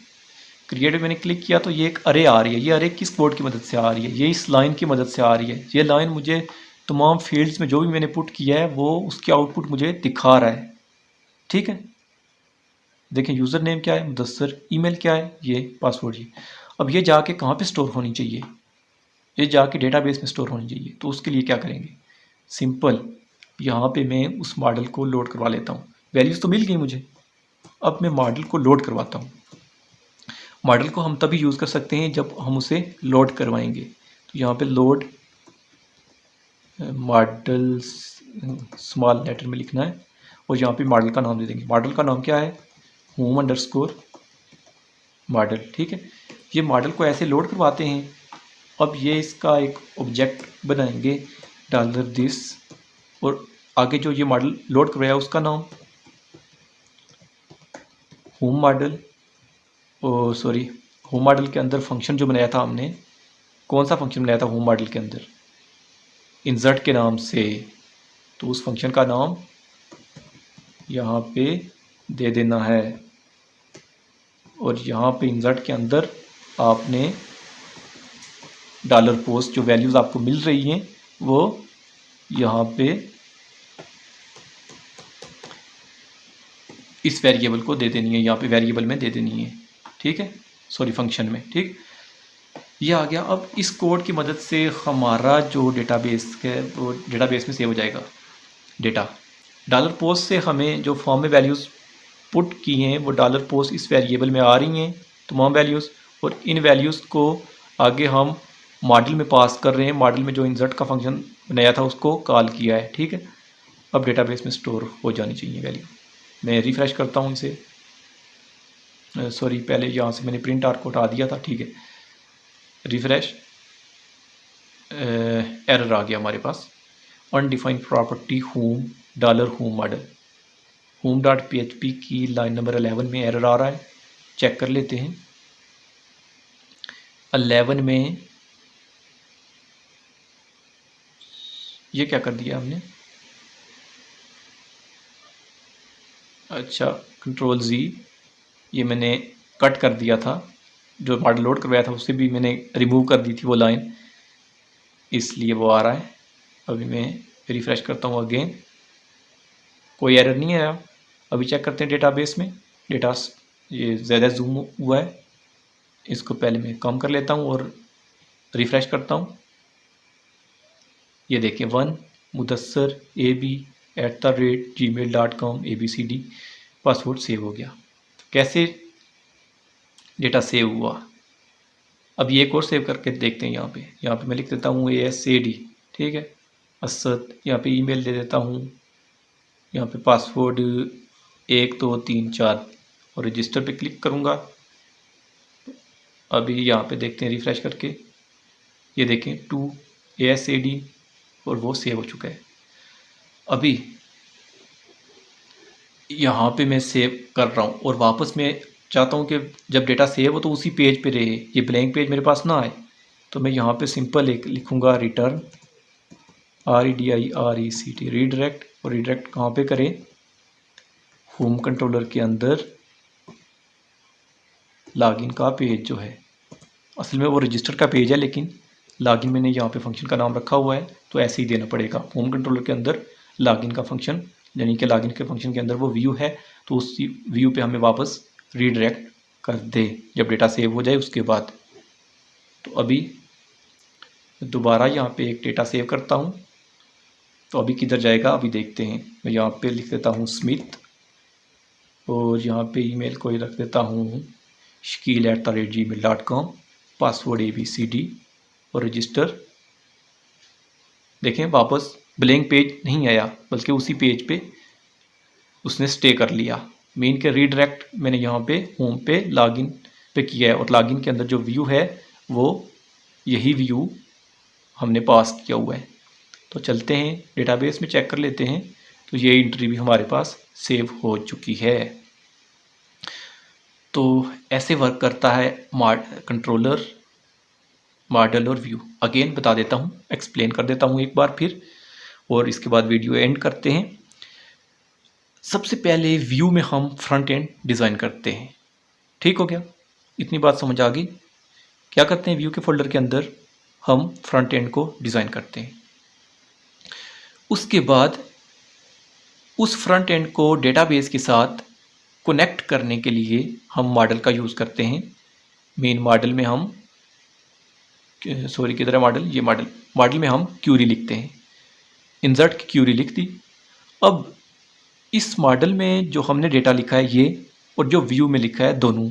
क्रिएट पे मैंने क्लिक किया तो ये एक अरे आ रही है। ये अरे किस कोड की मदद से आ रही है, ये इस लाइन की मदद से आ रही है। ये लाइन मुझे तमाम फील्ड्स में जो भी मैंने पुट किया है वो उसकी आउटपुट मुझे दिखा रहा है, ठीक है। देखें यूज़र नेम क्या है मुदस्सर, ईमेल क्या है ये, पासवर्ड ये। अब ये जाके कहाँ पे स्टोर होनी चाहिए, ये जाके डेटाबेस में स्टोर होनी चाहिए। तो उसके लिए क्या करेंगे, सिंपल यहाँ पे मैं उस मॉडल को लोड करवा लेता हूँ। वैल्यूज़ तो मिल गई मुझे, अब मैं मॉडल को लोड करवाता हूँ। मॉडल को हम तभी यूज़ कर सकते हैं जब हम उसे लोड करवाएंगे। तो यहाँ पे लोड मॉडल स्मॉल लेटर में लिखना है, और यहाँ पे मॉडल का नाम दे देंगे। मॉडल का नाम क्या है, होम अंडरस्कोर मॉडल, ठीक है। ये मॉडल को ऐसे लोड करवाते हैं। अब ये इसका एक ऑब्जेक्ट बनाएंगे डॉलर दिस, और आगे जो ये मॉडल लोड करवाया उसका नाम होम मॉडल, ओ सॉरी, होम मॉडल के अंदर फंक्शन जो बनाया था हमने, कौन सा फंक्शन बनाया था होम मॉडल के अंदर, इंसर्ट के नाम से। तो उस फंक्शन का नाम यहाँ पे दे देना है, और यहाँ पे इंसर्ट के अंदर आपने डॉलर पोस्ट जो वैल्यूज़ आपको मिल रही हैं वो यहाँ पे इस वेरिएबल को दे देनी है, यहाँ पे वेरिएबल में दे देनी है, ठीक है, सॉरी फंक्शन में, ठीक। ये आ गया। अब इस कोड की मदद से हमारा जो डेटाबेस है वो डेटाबेस में सेव हो जाएगा डेटा। डॉलर पोस्ट से हमें जो फॉर्म में वैल्यूज़ पुट की हैं वो डॉलर पोस्ट इस वेरिएबल में आ रही हैं तमाम वैल्यूज़, और इन वैल्यूज़ को आगे हम मॉडल में पास कर रहे हैं। मॉडल में जो इंसर्ट का फंक्शन बनाया था उसको कॉल किया है, ठीक है। अब डेटाबेस में स्टोर हो जानी चाहिए वैल्यू। मैं रिफ़्रेश करता हूँ इसे, सॉरी पहले यहाँ से मैंने प्रिंट आर को हटा दिया था, ठीक है। रिफ़्रेश, एरर आ गया हमारे पास, undefined property home dollar home model, home dot PHP की लाइन नंबर 11 में एरर आ रहा है। चेक कर लेते हैं। 11 में ये क्या कर दिया हमने, अच्छा कंट्रोल Z, ये मैंने कट कर दिया था, जो मॉडल लोड करवाया था उससे भी मैंने रिमूव कर दी थी वो लाइन, इसलिए वो आ रहा है। अभी मैं रिफ़्रेश करता हूँ अगेन, कोई एरर नहीं आया। अभी चेक करते हैं डेटाबेस में, डेटा ये ज़्यादा जूम हुआ है, इसको पहले मैं कम कर लेता हूँ और रिफ़्रेश करता हूँ। ये देखें 1 Mudassar ab@gmail.com ABCD password save हो गया। तो कैसे डेटा सेव हुआ? अब ये एक और सेव करके देखते हैं। यहाँ पे मैं लिख देता हूँ ASAD, ठीक है, असद। यहाँ पे ईमेल दे देता हूँ, यहाँ पे पासवर्ड 1 2 3 4 और रजिस्टर पे क्लिक करूँगा। अभी यहाँ पे देखते हैं रिफ़्रेश करके, ये देखें 2 ASAD और वो सेव हो चुका है। अभी यहाँ पे मैं सेव कर रहा हूँ और वापस मैं चाहता हूँ कि जब डेटा सेव हो तो उसी पेज पे रहे, ये ब्लैंक पेज मेरे पास ना आए। तो मैं यहाँ पे सिंपल एक लिखूँगा रिटर्न REDIRECT रीडायरेक्ट। और रीडायरेक्ट कहाँ पे करें? होम कंट्रोलर के अंदर लॉगिन का पेज जो है, असल में वो रजिस्टर का पेज है, लेकिन लॉगिन मैंने यहाँ पे फंक्शन का नाम रखा हुआ है तो ऐसे ही देना पड़ेगा। होम कंट्रोलर के अंदर लॉगिन का फंक्शन, यानी कि लॉगिन के फंक्शन के अंदर वो व्यू है, तो उस व्यू पे हमें वापस रीडायरेक्ट कर दे जब डेटा सेव हो जाए उसके बाद। तो अभी दोबारा यहाँ पे एक डेटा सेव करता हूँ, तो अभी किधर जाएगा अभी देखते हैं। मैं यहाँ पे लिख देता हूँ स्मिथ और यहाँ पे ईमेल को ही रख देता हूँ shkil@gmail.com, पासवर्ड ABCD और रजिस्टर। देखें वापस ब्लैंक पेज नहीं आया, बल्कि उसी पेज पे उसने स्टे कर लिया। मेन के रीडायरेक्ट मैंने यहाँ पे होम पे लॉगिन पे किया है और लॉगिन के अंदर जो व्यू है वो यही व्यू हमने पास किया हुआ है। तो चलते हैं डेटाबेस में चेक कर लेते हैं। तो ये एंट्री भी हमारे पास सेव हो चुकी है। तो ऐसे वर्क करता है कंट्रोलर, मॉडल और व्यू। अगेन बता देता हूँ, एक्सप्लेन कर देता हूँ एक बार फिर, और इसके बाद वीडियो एंड करते हैं। सबसे पहले व्यू में हम फ्रंट एंड डिज़ाइन करते हैं। ठीक हो गया? इतनी बात समझ आ गई? क्या करते हैं, व्यू के फोल्डर के अंदर हम फ्रंट एंड को डिज़ाइन करते हैं। उसके बाद उस फ्रंट एंड को डेटाबेस के साथ कनेक्ट करने के लिए हम मॉडल का यूज़ करते हैं। मेन मॉडल में हम किधर है मॉडल? ये मॉडल में हम क्यूरी लिखते हैं। इंसर्ट की क्यूरी लिख दी। अब इस मॉडल में जो हमने डेटा लिखा है ये, और जो व्यू में लिखा है दोनों,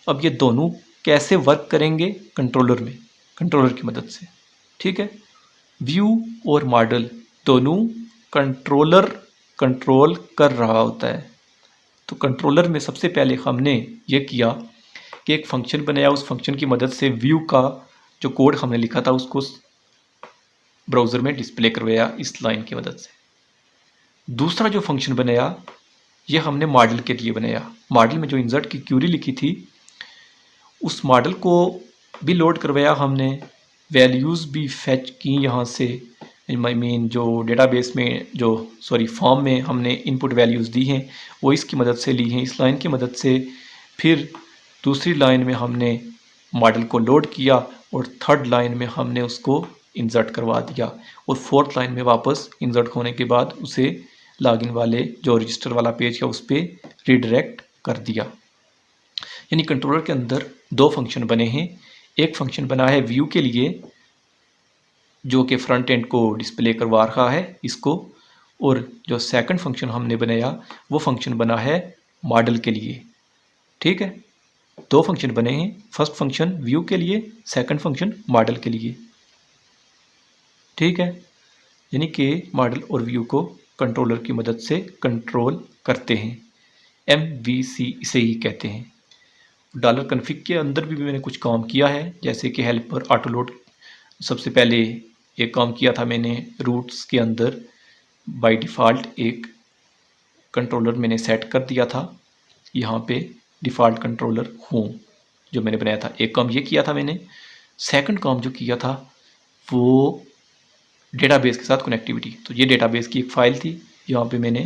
अब ये दोनों कैसे वर्क करेंगे? कंट्रोलर में, कंट्रोलर की मदद से। ठीक है, व्यू और मॉडल दोनों कंट्रोलर कंट्रोल कर रहा होता है। तो कंट्रोलर में सबसे पहले हमने ये किया कि एक फंक्शन बनाया, उस फंक्शन की मदद से व्यू का जो कोड हमने लिखा था उसको ब्राउज़र में डिस्प्ले करवाया इस लाइन की मदद से। दूसरा जो फंक्शन बनाया ये हमने मॉडल के लिए बनाया। मॉडल में जो इंसर्ट की क्यूरी लिखी थी उस मॉडल को भी लोड करवाया हमने, वैल्यूज़ भी फेच की यहाँ से। मीन जो डेटाबेस में फॉर्म में हमने इनपुट वैल्यूज़ दी हैं वो इसकी मदद से ली हैं, इस लाइन की मदद से। फिर दूसरी लाइन में हमने मॉडल को लोड किया और थर्ड लाइन में हमने उसको इंसर्ट करवा दिया, और फोर्थ लाइन में वापस इंसर्ट होने के बाद उसे लॉगिन वाले जो रजिस्टर वाला पेज है उस पर रीडायरेक्ट कर दिया। यानी कंट्रोलर के अंदर दो फंक्शन बने हैं। एक फंक्शन बना है व्यू के लिए जो कि फ्रंट एंड को डिस्प्ले करवा रहा है इसको, और जो सेकंड फंक्शन हमने बनाया वो फंक्शन बना है मॉडल के लिए। ठीक है, दो फंक्शन बने हैं, फर्स्ट फंक्शन व्यू के लिए, सेकंड फंक्शन मॉडल के लिए। ठीक है, यानी कि मॉडल और व्यू को कंट्रोलर की मदद से कंट्रोल करते हैं। MVC इसे ही कहते हैं। डॉलर कन्फिग के अंदर भी मैंने कुछ काम किया है, जैसे कि हेल्पर ऑटो लोड। सबसे पहले एक काम किया था मैंने रूट्स के अंदर, बाय डिफ़ॉल्ट एक कंट्रोलर मैंने सेट कर दिया था यहाँ पे, डिफ़ॉल्ट कंट्रोलर होम जो मैंने बनाया था। एक काम ये किया था मैंने। सेकंड काम जो किया था वो डेटाबेस के साथ कनेक्टिविटी। तो ये डेटाबेस की एक फ़ाइल थी, यहाँ पे मैंने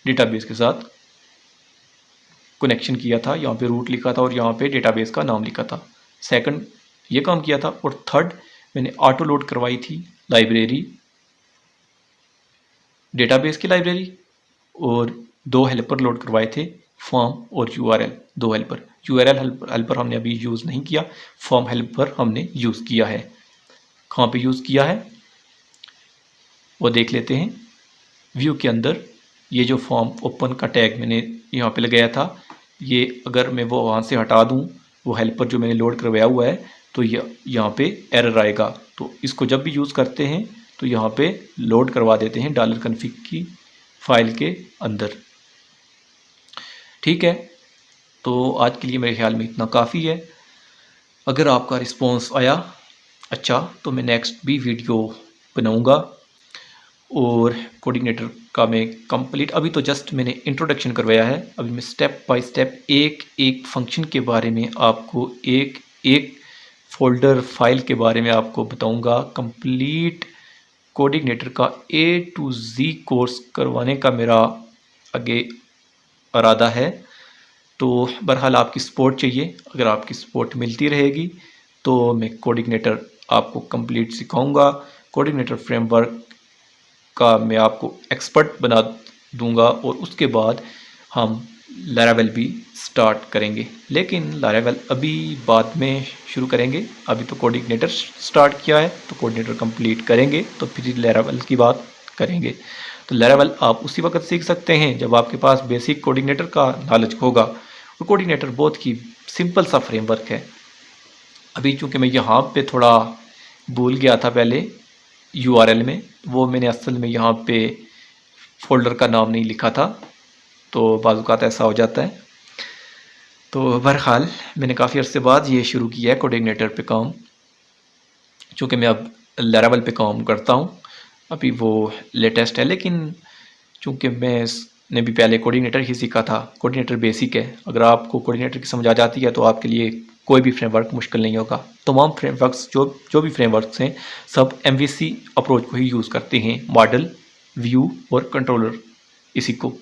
डेटाबेस के साथ कनेक्शन किया था, यहाँ पे रूट लिखा था और यहाँ पे डेटाबेस का नाम लिखा था। सेकंड ये काम किया था, और थर्ड मैंने ऑटो लोड करवाई थी लाइब्रेरी, डेटाबेस की लाइब्रेरी, और दो हेल्पर लोड करवाए थे फॉर्म और यूआरएल, दो हेल्पर। यूआरएल हेल्पर हमने अभी यूज़ नहीं किया, फॉर्म हेल्पर हमने यूज़ किया है। कहाँ पे यूज़ किया है वो देख लेते हैं। व्यू के अंदर ये जो फॉर्म ओपन का टैग मैंने यहाँ पे लगाया था, ये अगर मैं वो वहाँ से हटा दूँ, वो हेल्पर जो मैंने लोड करवाया हुआ है, तो यहाँ पे एरर आएगा। तो इसको जब भी यूज़ करते हैं तो यहाँ पे लोड करवा देते हैं $config की फाइल के अंदर। ठीक है, तो आज के लिए मेरे ख्याल में इतना काफ़ी है। अगर आपका रिस्पॉन्स आया अच्छा तो मैं नेक्स्ट भी वीडियो बनाऊँगा। और कोऑर्डिनेटर का मैं कंप्लीट, अभी तो जस्ट मैंने इंट्रोडक्शन करवाया है, अभी मैं स्टेप बाय स्टेप एक एक फंक्शन के बारे में आपको, एक एक फोल्डर फाइल के बारे में आपको बताऊंगा। कंप्लीट कोऑर्डिनेटर का A to Z कोर्स करवाने का मेरा आगे इरादा है। तो बहरहाल आपकी सपोर्ट चाहिए, अगर आपकी सपोर्ट मिलती रहेगी तो मैं कोऑर्डिनेटर आपको कंप्लीट सिखाऊंगा। कोऑर्डिनेटर फ्रेमवर्क का मैं आपको एक्सपर्ट बना दूंगा और उसके बाद हम लैरावेल भी स्टार्ट करेंगे। लेकिन लैरावेल अभी बाद में शुरू करेंगे, अभी तो कोऑर्डिनेटर स्टार्ट किया है, तो कोऑर्डिनेटर कंप्लीट करेंगे तो फिर लैरावेल की बात करेंगे। तो लैरावेल आप उसी वक्त सीख सकते हैं जब आपके पास बेसिक कोऑर्डिनेटर का नॉलेज होगा। और कोऑर्डिनेटर बहुत ही सिंपल सा फ्रेमवर्क है। अभी चूँकि मैं यहाँ पे थोड़ा भूल गया था पहले URL में, वो मैंने असल में यहाँ पे फ़ोल्डर का नाम नहीं लिखा था, तो बाज़ औक़ात ऐसा हो जाता है। तो बहरहाल मैंने काफ़ी अर्से बाद ये शुरू किया है कोऑर्डिनेटर पे काम, चूँकि मैं अब लैरावेल पे काम करता हूँ। अभी वो लेटेस्ट है, लेकिन चूँकि मैंने भी पहले कोऑर्डिनेटर ही सीखा था, कोऑर्डिनेटर बेसिक है। अगर आपको कोऑर्डिनेटर की समझ आ जाती है तो आपके लिए कोई भी फ्रेमवर्क मुश्किल नहीं होगा। तमाम फ्रेमवर्क्स जो भी फ्रेमवर्क्स हैं सब MVC अप्रोच को ही यूज़ करते हैं, मॉडल, व्यू और कंट्रोलर इसी को।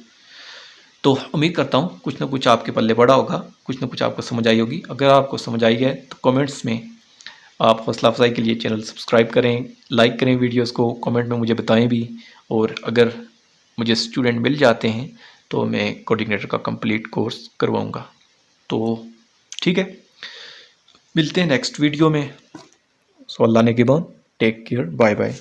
तो उम्मीद करता हूँ कुछ ना कुछ आपके पल्ले पड़ा होगा, कुछ ना कुछ आपको समझ आई होगी। अगर आपको समझ आई है तो कमेंट्स में आप हौसला अफजाई के लिए चैनल सब्सक्राइब करें, लाइक करें वीडियोस को, कमेंट में मुझे बताएं भी। और अगर मुझे स्टूडेंट मिल जाते हैं तो मैं कोऑर्डिनेटर का कंप्लीट कोर्स करवाऊँगा। तो ठीक है, मिलते हैं नेक्स्ट वीडियो में। सो अल्लाह ने के बाद, टेक केयर, बाय बाय।